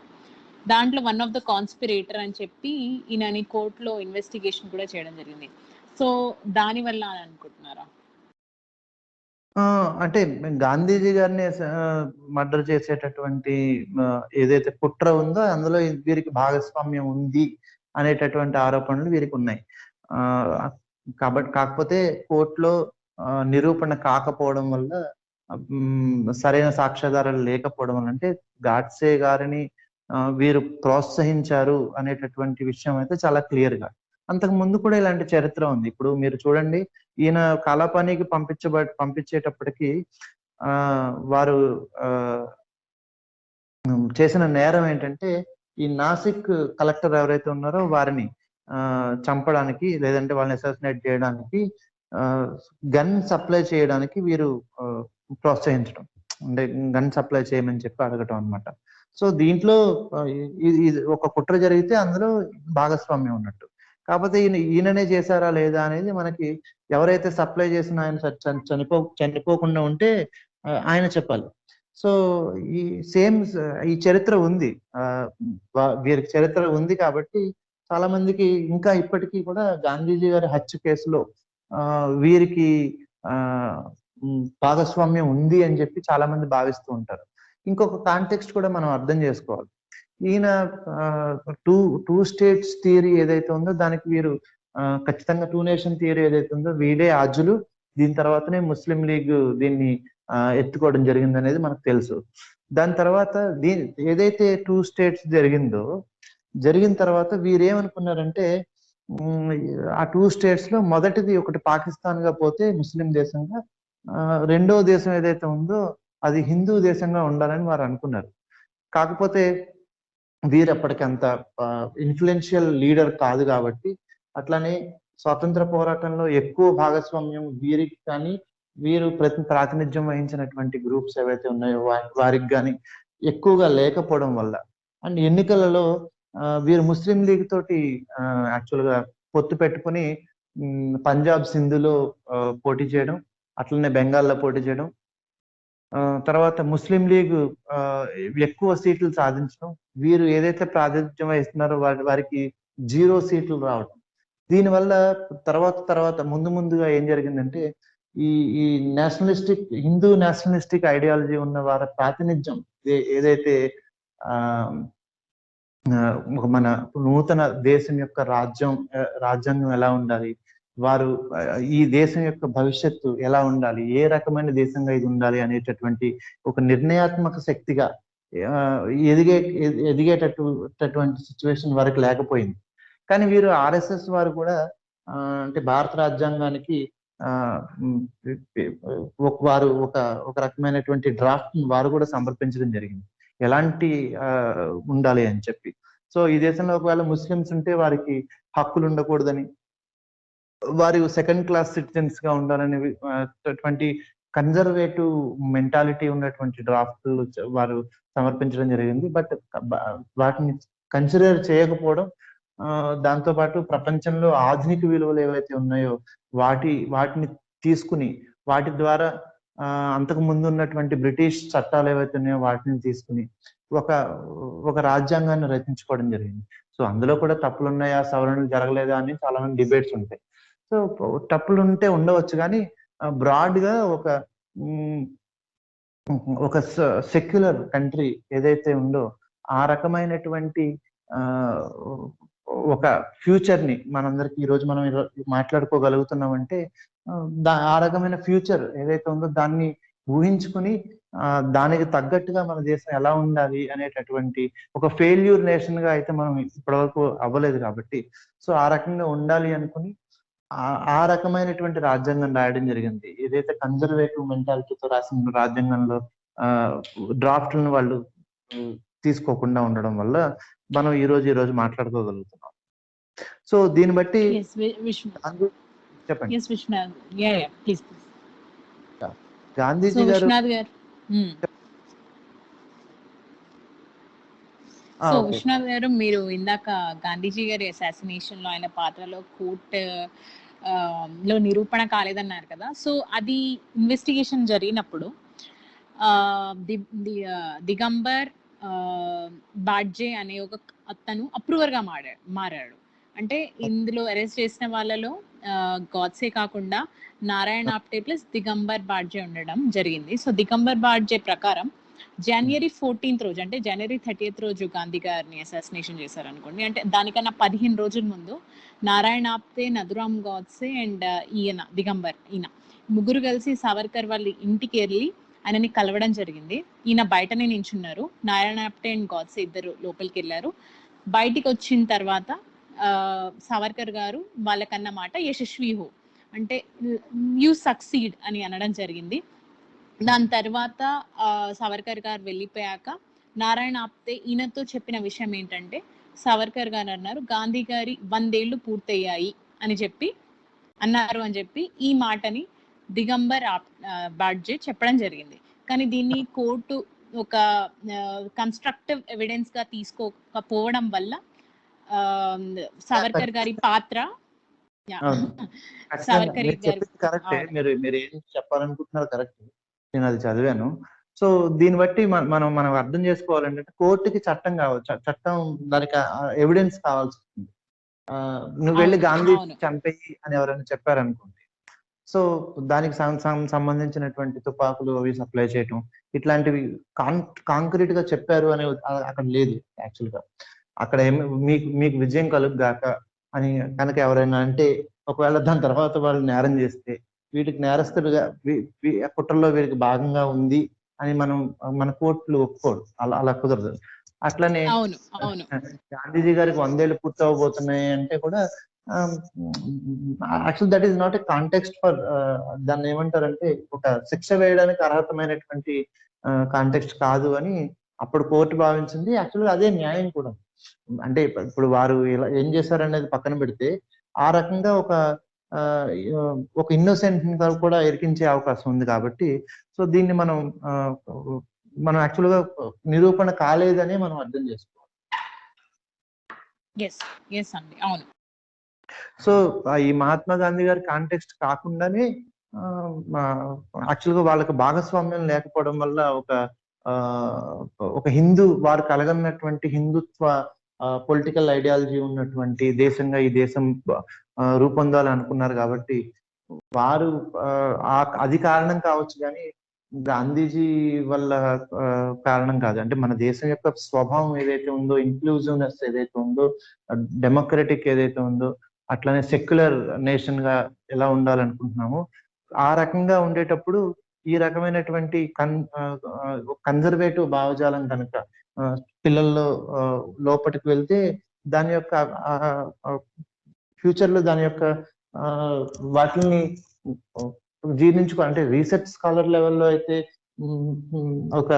దాంట్లో వన్ ఆఫ్ ద కాన్స్పిరేటర్ అని చెప్పి ఈయనని కోర్టులో ఇన్వెస్టిగేషన్ కూడా చేయడం జరిగింది. సో దాని వల్ల అని అనుకుంటున్నారా? అంటే గాంధీజీ గారిని మర్డర్ చేసేటటువంటి ఏదైతే కుట్ర ఉందో అందులో వీరికి భాగస్వామ్యం ఉంది అనేటటువంటి ఆరోపణలు వీరికి ఉన్నాయి. కాకపోతే కోర్టులో నిరూపణ కాకపోవడం వల్ల సరైన సాక్ష్యాధారాలు లేకపోవడం వల్ల, అంటే గాడ్సే గారిని వీరు ప్రోత్సహించారు అనేటటువంటి విషయం అయితే చాలా క్లియర్ గా. అంతకు ముందు కూడా ఇలాంటి చరిత్ర ఉంది. ఇప్పుడు మీరు చూడండి, ఈయన కాలాపానికి పంపించేటప్పటికి వారు చేసిన నేరం ఏంటంటే, ఈ నాసిక్ కలెక్టర్ ఎవరైతే ఉన్నారో వారిని చంపడానికి, లేదంటే వాళ్ళని అసాసినేట్ చేయడానికి, గన్ సప్లై చేయడానికి వీరు ప్రోత్సహించడం, అంటే గన్ సప్లై చేయమని చెప్పి అడగటం అనమాట. సో దీంట్లో ఇది ఒక కుట్ర జరిగితే అందులో భాగస్వామ్యం ఉన్నట్టు. కాకపోతే ఈయననే చేశారా లేదా అనేది మనకి, ఎవరైతే సప్లై చేసిన ఆయన చనిపోకుండా ఉంటే ఆయన చెప్పాలి. సో ఈ సేమ్ ఈ చరిత్ర ఉంది, వీరికి చరిత్ర ఉంది కాబట్టి చాలా మందికి ఇంకా ఇప్పటికీ కూడా గాంధీజీ గారి హత్య కేసులో వీరికి భాగస్వామ్యం ఉంది అని చెప్పి చాలా మంది భావిస్తూ ఉంటారు. ఇంకొక కాంటెక్స్ట్ కూడా మనం అర్థం చేసుకోవాలి. ఈయన టూ స్టేట్స్ థియరీ ఏదైతే ఉందో దానికి వీరు ఖచ్చితంగా టూ నేషన్ థియరీ ఏదైతే ఉందో వీడే ఆజులు, దీని తర్వాతనే ముస్లిం లీగ్ దీన్ని ఎత్తుకోవడం జరిగింది అనేది మనకు తెలుసు. దాని తర్వాత ఏదైతే టూ స్టేట్స్ జరిగిన తర్వాత వీరేమనుకున్నారంటే, ఆ టూ స్టేట్స్ లో మొదటిది ఒకటి పాకిస్తాన్ గా పోతే ముస్లిం దేశంగా, రెండో దేశం ఏదైతే ఉందో అది హిందూ దేశంగా ఉండాలని వారు అనుకున్నారు. కాకపోతే వీరు అప్పటికంత ఇన్ఫ్లుయెన్షియల్ లీడర్ కాదు కాబట్టి, అట్లానే స్వాతంత్ర పోరాటంలో ఎక్కువ భాగస్వామ్యం వీరికి కానీ, వీరు ప్రాతినిధ్యం వహించినటువంటి గ్రూప్స్ ఏవైతే ఉన్నాయో వారికి కానీ ఎక్కువగా లేకపోవడం వల్ల, అండ్ ఎన్నికలలో వీరు ముస్లిం లీగ్ తోటి యాక్చువల్ గా పొత్తు పెట్టుకుని పంజాబ్ సింధులో పోటీ చేయడం, అట్లనే బెంగాల్లో పోటీ చేయడం, తర్వాత ముస్లిం లీగ్ ఎక్కువ సీట్లు సాధించడం, వీరు ఏదైతే ప్రాతినిధ్యం వహిస్తున్నారో వారికి 0 సీట్లు రావడం. దీనివల్ల తర్వాత ముందుగా ఏం జరిగిందంటే, ఈ హిందూ నేషనలిస్టిక్ ఐడియాలజీ ఉన్న వారి ప్రాతినిధ్యం ఏదైతే మన నూతన దేశం యొక్క రాజ్యాంగం ఎలా ఉండాలి, వారు ఈ దేశం యొక్క భవిష్యత్తు ఎలా ఉండాలి, ఏ రకమైన దేశంగా ఇది ఉండాలి అనేటటువంటి ఒక నిర్ణయాత్మక శక్తిగా ఎదిగేటటువంటి సిచ్యువేషన్ వరకు లేకపోయింది. కానీ వీరు ఆర్ఎస్ఎస్ వారు కూడా అంటే భారత రాజ్యాంగానికి వారు ఒక రకమైనటువంటి డ్రాఫ్ట్ వారు కూడా సమర్పించడం జరిగింది, ఎలాంటి ఉండాలి అని చెప్పి. సో ఈ దేశంలో ఒకవేళ ముస్లిమ్స్ ఉంటే వారికి హక్కులు ఉండకూడదని, వారు సెకండ్ క్లాస్ సిటిజన్స్ గా ఉండాలని కన్జర్వేటివ్ మెంటాలిటీ ఉన్నటువంటి డ్రాఫ్ట్లు వారు సమర్పించడం జరిగింది. బట్ వాటిని కన్సిడర్ చేయకపోవడం, దాంతో పాటు ప్రపంచంలో ఆధునిక విలువలు ఏవైతే ఉన్నాయో వాటిని తీసుకుని, వాటి ద్వారా అంతకు ముందు ఉన్నటువంటి బ్రిటిష్ చట్టాలు ఏవైతే ఉన్నాయో వాటిని తీసుకుని ఒక రాజ్యాంగాన్ని రచించుకోవడం జరిగింది. సో అందులో కూడా తప్పులు ఉన్నాయా, సవరణలు జరగలేదా అని చాలా మంది డిబేట్స్ ఉంటాయి. సో తప్పులు ఉంటే ఉండవచ్చు, కానీ బ్రాడ్ గా ఒక సెక్యులర్ కంట్రీ ఏదైతే ఉందో ఆ రకమైనటువంటి ఒక ఫ్యూచర్ ని మనందరికి ఈరోజు మనం మాట్లాడుకోగలుగుతున్నామంటే, ఆ రకమైన ఫ్యూచర్ ఏదైతే ఉందో దాన్ని ఊహించుకుని దానికి తగ్గట్టుగా మన దేశం ఎలా ఉండాలి అనేటటువంటి ఒక ఫెయిల్యూర్ నేషన్ గా అయితే మనం ఇప్పటివరకు అవ్వలేదు కాబట్టి, సో ఆ రకంగా ఉండాలి అనుకుని ఆ రకమైనటువంటి రాజ్యాంగం రాయడం జరిగింది. ఏదైతే కన్జర్వేటివ్ మెంటాలిటీతో రాసిన రాజ్యాంగంలో డ్రాఫ్ట్లను వాళ్ళు తీసుకోకుండా ఉండడం వల్ల మనం ఈ రోజు మాట్లాడుకోగలుగుతున్నాం. సో దీన్ని బట్టి చెప్పండి. గాంధీజీ గారు విశ్వనాథ్ గారు, మీరు ఇందాక గాంధీజీ గారి అసాసినేషన్ లో ఆయన పాత్రలో కోర్ట్ లో నిరూపణ కాలేదన్నారు కదా. సో అది ఇన్వెస్టిగేషన్ జరిగినప్పుడు దిగంబర్ బాడ్జే అనే ఒక అతను అప్రూవర్ గా మారాడు. అంటే ఇందులో అరెస్ట్ చేసిన వాళ్ళలో గాడ్సే కాకుండా నారాయణ ఆప్టే ప్లస్ దిగంబర్ బాడ్జే ఉండడం జరిగింది. సో దిగంబర్ బాడ్జే ప్రకారం జనవరి 14th రోజు, అంటే జనవరి 30th రోజు గాంధీ గారిని అసాసినేషన్ చేశారు అనుకోండి. అంటే దానికన్నా 15 రోజుల ముందు నారాయణ ఆప్తే, నథురామ్ గాడ్సే అండ్ ఈయన దిగంబర్, ఈయన ముగ్గురు కలిసి సావర్కర్ వాళ్ళ ఇంటికి వెళ్ళి ఆయనని కలవడం జరిగింది. ఈయన బయటనే నించున్నారు. నారాయణ ఆప్టే అండ్ గాడ్సే ఇద్దరు లోపలికి వెళ్ళారు. బయటికి వచ్చిన తర్వాత సావర్కర్ గారు వాళ్ళకన్న మాట యశస్వి హో, అంటే యూ సక్సీడ్ అని అనడం జరిగింది. దాని తర్వాత సావర్కర్ గారు వెళ్ళిపోయాక నారాయణ ఆప్తే ఈయనతో చెప్పిన విషయం ఏంటంటే, సావర్కర్ గారు అన్నారు, గాంధీ గారి 100 ఏళ్ళు పూర్తయ్యాయి అని చెప్పి అన్నారు అని చెప్పి ఈ మాటని దిగంబర్ బాడ్జే చెప్పడం జరిగింది. కానీ దీన్ని కోర్టు ఒక కన్స్ట్రక్టివ్ ఎవిడెన్స్ గా తీసుకోకపోవడం వల్ల సావర్కర్ గారి పాత్ర సావర్కర్ గారు కరెక్టే. మీరు ఏం చెప్పాలనుకుంటున్నారు కరెక్ట్. నేను అది చదివాను. సో దీన్ని బట్టి మనం అర్థం చేసుకోవాలంటే కోర్టుకి చట్టం కావచ్చు, చట్టం దానికి ఎవిడెన్స్ కావాల్సి ఉంటుంది. నువ్వు వెళ్ళి గాంధీ చంపేయి అని ఎవరైనా చెప్పారనుకోండి, సో దానికి సంబంధించినటువంటి తుపాకులు అవి సప్లై చేయటం ఇట్లాంటివి కాంక్రీట్ గా చెప్పారు అనే అక్కడ లేదు. యాక్చువల్ గా అక్కడ మీకు విజయం కలుగుగాక అని కనుక ఎవరైనా అంటే, ఒకవేళ దాని తర్వాత వాళ్ళు నేరం చేస్తే వీటికి నేరస్తులుగా కుట్రలో వీరికి భాగంగా ఉంది అని మన కోర్టులు ఒప్పుకోడు. అలా కుదరదు. అట్లనే గాంధీజీ గారికి 100 ఏళ్ళు పూర్తి అవబోతున్నాయి అంటే కూడా actual that is not a context for, దాన్ని ఏమంటారంటే ఒక శిక్ష వేయడానికి అర్హతమైనటువంటి కాంటెక్స్ట్ కాదు అని అప్పుడు కోర్టు భావించింది. యాక్చువల్గా అదే న్యాయం కూడా. అంటే ఇప్పుడు వారు ఇలా ఏం చేశారనేది పక్కన పెడితే, ఆ రకంగా ఒక ఇన్నోసెంట్ కూడా ఇరికించే అవకాశం ఉంది కాబట్టి, సో దీన్ని మనం యాక్చువల్గా నిరూపణ కాలేదని మనం అర్థం చేసుకోవాలి. అవును. సో ఈ మహాత్మా గాంధీ గారి కాంటెక్స్ట్ కాకుండానే యాక్చువల్గా వాళ్ళకి భాగస్వామ్యం లేకపోవడం వల్ల ఒక హిందూ వారు కలగన్నటువంటి హిందుత్వ పొలిటికల్ ఐడియాలజీ ఉన్నటువంటి దేశంగా ఈ దేశం రూపొందాలనుకున్నారు కాబట్టి వారు అది కారణం కావచ్చు, కానీ గాంధీజీ వల్ల కారణం కాదు. అంటే మన దేశం యొక్క స్వభావం ఏదైతే ఉందో, ఇంక్లూజివ్నెస్ ఏదైతే ఉందో, డెమోక్రటిక్ ఏదైతే ఉందో, అట్లనే సెక్యులర్ నేషన్ గా ఎలా ఉండాలనుకుంటున్నామో ఆ రకంగా ఉండేటప్పుడు ఈ రకమైనటువంటి కన్జర్వేటివ్ భావజాలం కనుక పిల్లల్లో లోపలికి వెళ్తే దాని యొక్క ఫ్యూచర్ లో దాని యొక్క వాటిని అంటే రీసెర్చ్ స్కాలర్ లెవెల్లో అయితే ఒక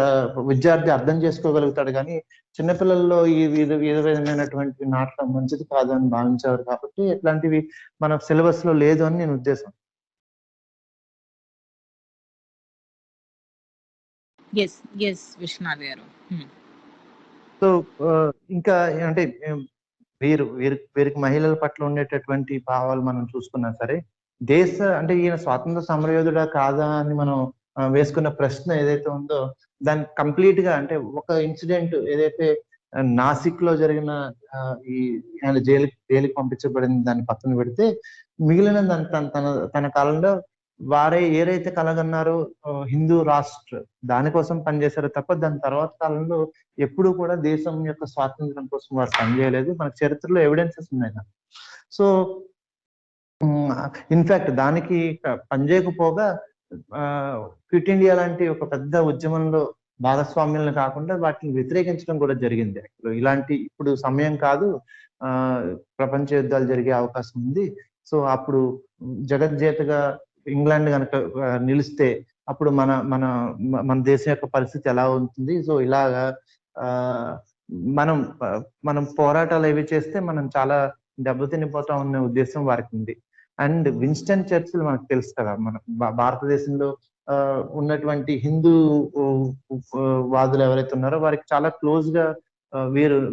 విద్యార్థి అర్థం చేసుకోగలుగుతాడు, కానీ చిన్నపిల్లల్లో ఈ విధమైనటువంటి నాటకం మంచిది కాదు అని భావించారు కాబట్టి ఇట్లాంటివి మన సిలబస్ లో లేదు అని నేను ఉద్దేశం. సో ఇంకా అంటే వీరికి మహిళల పట్ల ఉండేటటువంటి భావాలు మనం చూసుకున్నా సరే, అంటే ఈయన స్వాతంత్ర సమరయోధుడా కాదా అని మనం వేసుకున్న ప్రశ్న ఏదైతే ఉందో దాన్ని కంప్లీట్ గా, అంటే ఒక ఇన్సిడెంట్ ఏదైతే నాసిక్ లో జరిగిన ఆయన జైలుకి పంపించబడింది దాన్ని పక్కన పెడితే, మిగిలిన తన కాలంలో వారే ఏదైతే కలగన్నారో హిందూ రాష్ట్ర దానికోసం పనిచేశారో తప్ప దాని తర్వాత కాలంలో ఎప్పుడూ కూడా దేశం యొక్క స్వాతంత్రం కోసం వారు పనిచేయలేదు. మన చరిత్రలో ఎవిడెన్సెస్ ఉన్నాయి. సో ఇన్ఫాక్ట్ దానికి పనిచేయకపోగా క్విట్ ఇండియా లాంటి ఒక పెద్ద ఉద్యమంలో భాగస్వామ్యాలను కాకుండా వాటిని వ్యతిరేకించడం కూడా జరిగింది. ఇలాంటి ఇప్పుడు సమయం కాదు, ప్రపంచ యుద్ధాలు జరిగే అవకాశం ఉంది. సో అప్పుడు జగజ్జేతగా ఇంగ్లాండ్ కనుక నిలిస్తే అప్పుడు మన దేశం యొక్క పరిస్థితి ఎలా ఉంటుంది. సో ఇలాగా మనం పోరాటాలు ఏవి చేస్తే మనం చాలా దెబ్బతినిపోతా ఉన్న ఉద్దేశం వారికి ఉంది. అండ్ విన్స్టన్ చర్చిల్ మనకు తెలుసు కదా, మన భారతదేశంలో ఉన్నటువంటి హిందూ వాదులు ఎవరైతే ఉన్నారో వారికి చాలా క్లోజ్ గా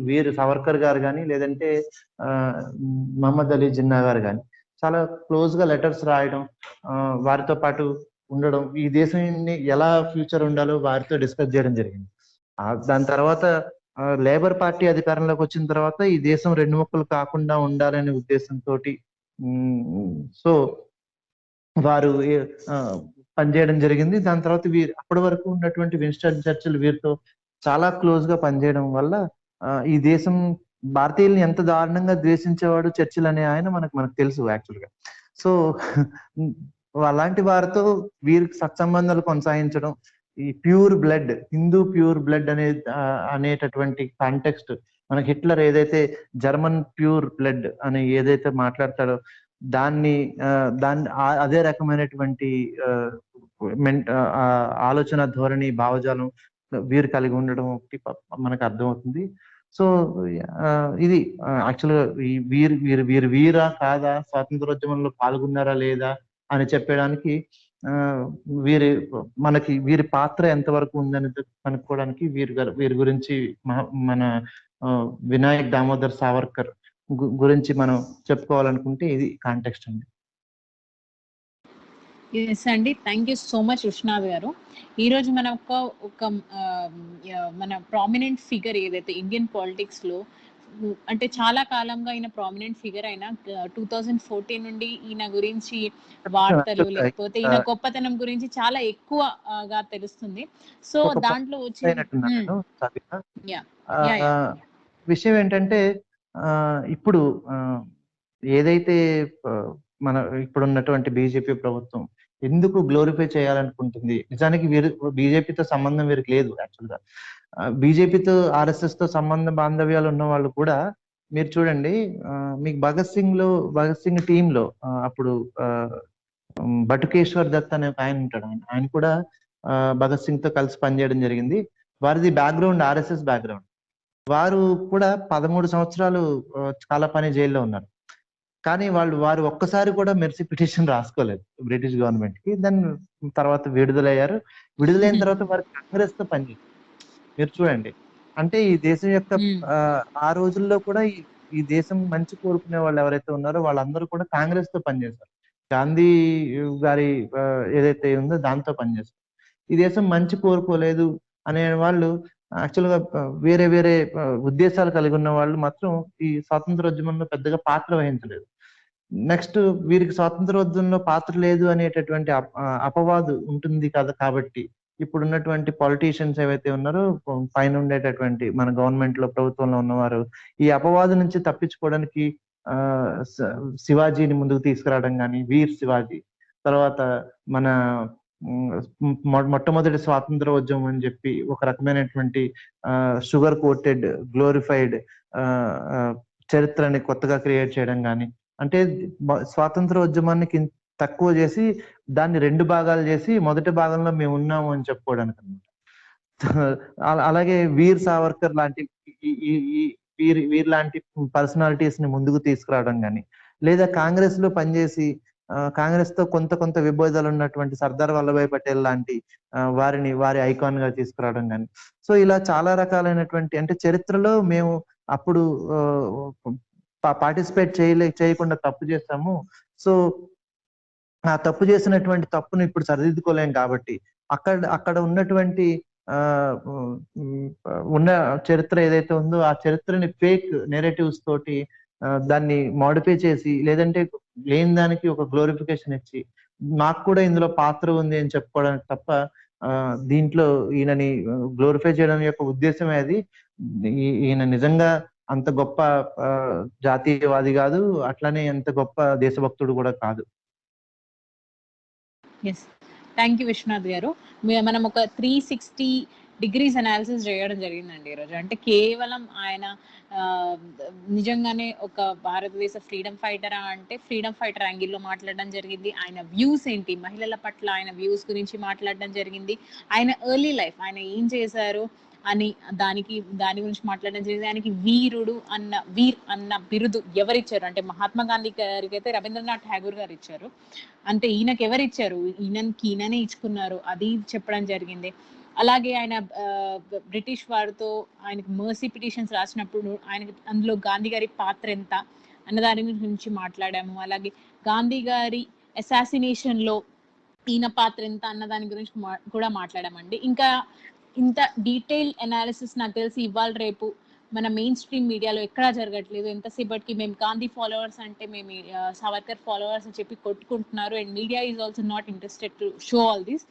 వీరు సావర్కర్ గారు కానీ లేదంటే మహమ్మద్ అలీ జిన్నా గారు కానీ చాలా క్లోజ్ గా లెటర్స్ రాయడం, వారితో పాటు ఉండడం, ఈ దేశాన్ని ఎలా ఫ్యూచర్ ఉండాలో వారితో డిస్కస్ చేయడం జరిగింది. దాని తర్వాత లేబర్ పార్టీ అధికారంలోకి వచ్చిన తర్వాత ఈ దేశం రెండు ముక్కలు కాకుండా ఉండాలనే ఉద్దేశంతో సో వారు పనిచేయడం జరిగింది. దాని తర్వాత అప్పటి వరకు ఉన్నటువంటి విన్స్టన్ చర్చిల్ వీరితో చాలా క్లోజ్ గా పనిచేయడం వల్ల ఈ దేశం భారతీయుల్ని ఎంత దారుణంగా ద్వేషించేవాడు చర్చిల్ అనే ఆయన మనకు తెలుసు యాక్చువల్ గా. సో అలాంటి వారితో వీరికి సత్సంబంధాలు కొనసాగించడం, ఈ pure blood, Hindu pure blood అనేటటువంటి కాంటెక్స్ట్ మనకి హిట్లర్ ఏదైతే జర్మన్ ప్యూర్ బ్లడ్ అని ఏదైతే మాట్లాడతాడో దాన్ని అదే రకమైనటువంటి ఆలోచన ధోరణి భావజాలం వీరు కలిగి ఉండడం ఒకటి మనకు అర్థమవుతుంది. సో ఇది యాక్చువల్గా వీరు వీరా కాదా, స్వాతంత్రోద్యమంలో పాల్గొన్నారా లేదా అని చెప్పడానికి వీరి పాత్ర ఎంతవరకు ఉందని కనుక్కోవడానికి వీరి గురించి మన వినాయక్ దామోదర్ సావర్కర్ గురించి మనం చెప్పుకోవాలనుకుంటే ఇది కాంటెక్స్ట్ అండి. ఎస్ అండి, thank you so much Viswanath garu. ఈరోజు మన మన ప్రామినెంట్ ఫిగర్ ఏదైతే ఇండియన్ పాలిటిక్స్ లో అంటే చాలా కాలంగా ఈయన ప్రామినెంట్ ఫిగర్ అయినా 2014 నుండి ఈయన గురించి వార్తలు లేకపోతే ఈయన గొప్పతనం గురించి చాలా ఎక్కువగా తెలుస్తుంది. సో దాంట్లో వచ్చి విషయం ఏంటంటే ఇప్పుడు ఏదైతే మన ఇప్పుడున్నటువంటి బీజేపీ ప్రభుత్వం ఎందుకు గ్లోరిఫై చేయాలనుకుంటుంది, నిజానికి బీజేపీతో సంబంధం వీరికి లేదు. యాక్చువల్గా బీజేపీతో ఆర్ఎస్ఎస్ తో సంబంధ బాంధవ్యాలు ఉన్న వాళ్ళు కూడా మీరు చూడండి, మీకు భగత్ సింగ్ టీమ్ లో అప్పుడు బటుకేశ్వర్ దత్ అనే ఆయన ఉంటాడు. ఆయన కూడా భగత్ సింగ్ తో కలిసి పనిచేయడం జరిగింది. వారిది బ్యాక్గ్రౌండ్ ఆర్ఎస్ఎస్ బ్యాక్గ్రౌండ్. వారు కూడా 13 సంవత్సరాలు చాలా పని జైల్లో ఉన్నారు. కానీ వారు ఒక్కసారి కూడా మెర్సీ పిటిషన్ రాసుకోలేదు బ్రిటిష్ గవర్నమెంట్ కి. దాని తర్వాత విడుదలయ్యారు. విడుదలైన తర్వాత వారు కాంగ్రెస్ తో పనిచేశారు. మీరు చూడండి, అంటే ఈ దేశం యొక్క ఆ రోజుల్లో కూడా ఈ దేశం మంచి కోరుకునే వాళ్ళు ఎవరైతే ఉన్నారో వాళ్ళందరూ కూడా కాంగ్రెస్ తో పనిచేశారు. గాంధీ గారి ఏదైతే ఉందో దాంతో పనిచేశారు. ఈ దేశం మంచి కోరుకోలేదు అనే వాళ్ళు యాక్చువల్గా వేరే వేరే ఉద్దేశాలు కలిగి ఉన్న వాళ్ళు మాత్రం ఈ స్వాతంత్రోద్యమంలో పెద్దగా పాత్ర వహించలేదు. నెక్స్ట్ వీరికి స్వాతంత్రోద్యమంలో పాత్ర లేదు అనేటటువంటి అపవాదు ఉంటుంది కదా. కాబట్టి ఇప్పుడు ఉన్నటువంటి పాలిటీషియన్స్ ఏవైతే ఉన్నారో పైన ఉండేటటువంటి మన గవర్నమెంట్ లో ప్రభుత్వంలో ఉన్నవారు ఈ అపవాదు నుంచి తప్పించుకోవడానికి శివాజీని ముందుకు తీసుకురావడం కానీ, వీర్ శివాజీ, తర్వాత మన మొట్టమొదటి స్వాతంత్ర ఉద్యమం అని చెప్పి ఒక రకమైనటువంటి షుగర్ కోటెడ్ గ్లోరిఫైడ్ చరిత్రని కొత్తగా క్రియేట్ చేయడం కానీ, అంటే స్వాతంత్ర ఉద్యమాన్ని తక్కువ చేసి దాన్ని 2 భాగాలు చేసి మొదటి భాగంలో మేము ఉన్నాము అని చెప్పుకోవడానికి అనమాట. అలాగే వీర్ సావర్కర్ లాంటి వీర్ లాంటి పర్సనాలిటీస్ ని ముందుకు తీసుకురావడం కానీ, లేదా కాంగ్రెస్ లో పనిచేసి కాంగ్రెస్ తో కొంత విభేదాలు ఉన్నటువంటి సర్దార్ వల్లభాయ్ పటేల్ లాంటి వారి ఐకాన్ గా తీసుకురావడం కానీ, సో ఇలా చాలా రకాలైనటువంటి అంటే చరిత్రలో మేము అప్పుడు పార్టిసిపేట్ చేయకుండా తప్పు చేస్తాము. సో ఆ తప్పు చేసినటువంటి తప్పును ఇప్పుడు సరిదిద్దుకోలేం కాబట్టి అక్కడ ఉన్నటువంటి ఉన్న చరిత్ర ఏదైతే ఉందో ఆ చరిత్రని ఫేక్ నెరేటివ్స్ తోటి దాన్ని మోడిఫై చేసి, లేదంటే లేని దానికి ఒక గ్లోరిఫికేషన్ ఇచ్చి నాకు కూడా ఇందులో పాత్ర ఉంది అని చెప్పుకోవడానికి తప్ప దీంట్లో ఈయనని గ్లోరిఫై చేయడం యొక్క ఉద్దేశమే అది. ఈయన నిజంగా అంత గొప్ప జాతీయవాది కాదు, అట్లానే అంత గొప్ప దేశభక్తుడు కూడా కాదు. ఎస్, థ్యాంక్ యూ విశ్వనాథ్ గారు. మనం ఒక 360 డిగ్రీస్ అనాలిసిస్ చేయడం జరిగిందండి ఈరోజు. అంటే కేవలం ఆయన నిజంగానే ఒక భారతదేశ ఫ్రీడమ్ ఫైటర్ అంటే ఫ్రీడమ్ ఫైటర్ యాంగిల్లో మాట్లాడడం జరిగింది. ఆయన వ్యూస్ ఏంటి, మహిళల పట్ల ఆయన వ్యూస్ గురించి మాట్లాడడం జరిగింది. ఆయన ఎర్లీ లైఫ్, ఆయన ఏం చేశారు అని దాని గురించి మాట్లాడడం జరిగింది. ఆయనకి వీర్ అన్న బిరుదు ఎవరిచ్చారు అంటే మహాత్మా గాంధీ గారికి అయితే రవీంద్రనాథ్ ఠాగూర్ గారు ఇచ్చారు. అంటే ఈయనకి ఎవరిచ్చారు, ఈయననే ఇచ్చుకున్నారు, అది చెప్పడం జరిగింది. అలాగే ఆయన బ్రిటిష్ వారితో ఆయనకి మర్సీ పిటిషన్స్ రాసినప్పుడు ఆయనకి అందులో గాంధీ గారి పాత్ర ఎంత అన్న దాని గురించి మాట్లాడాము. అలాగే గాంధీ గారి అసాసినేషన్ లో ఈయన పాత్ర ఎంత అన్న దాని గురించి కూడా మాట్లాడామండి. ఇంకా ఇంత డీటెయిల్ అనాలిసిస్ నాకు తెలిసి ఇవాళ రేపు మన మెయిన్ స్ట్రీమ్ మీడియాలో ఎక్కడా జరగట్లేదు. ఎంతసేపటికి మేము గాంధీ ఫాలోవర్స్ అంటే మేము సావర్కర్ ఫాలోవర్స్ అని చెప్పి కొట్టుకుంటున్నారు. And media is also not interested to show all this.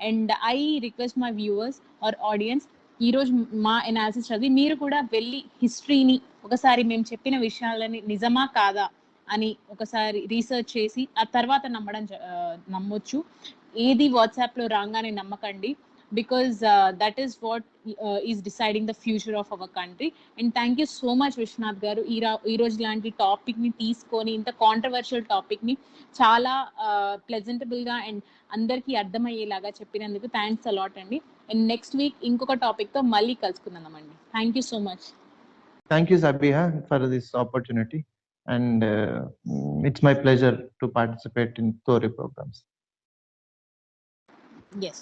And I request my viewers or audience, ఈరోజు మా అనాలిసిస్ చదివి మీరు కూడా వెళ్ళి హిస్టరీని ఒకసారి మేము చెప్పిన విషయాలని నిజమా కాదా అని ఒకసారి రీసెర్చ్ చేసి ఆ తర్వాత నమ్మొచ్చు. ఏది వాట్సాప్లో రాగానే నమ్మకండి. because that is what is deciding the future of our country. And thank you so much Vishwanath గారు ఈ రోజు లాంటి టాపిక్ ని తీసుకొని ఇంత కాంట్రవర్షియల్ టాపిక్ ని చాలా ప్లెజెంటబుల్ గా అండ్ అందరికీ అర్థమయ్యేలాగా చెప్పినందుకు థ్యాంక్స్ అలాట్ అండి. అండ్ నెక్స్ట్ వీక్ ఇంకొక టాపిక్ తో మళ్ళీ కలుసుకుందాం అండి. Thank you so much. Thank you, Sabiha, for this opportunity. And it's my pleasure to participate in Tori programs. Yes.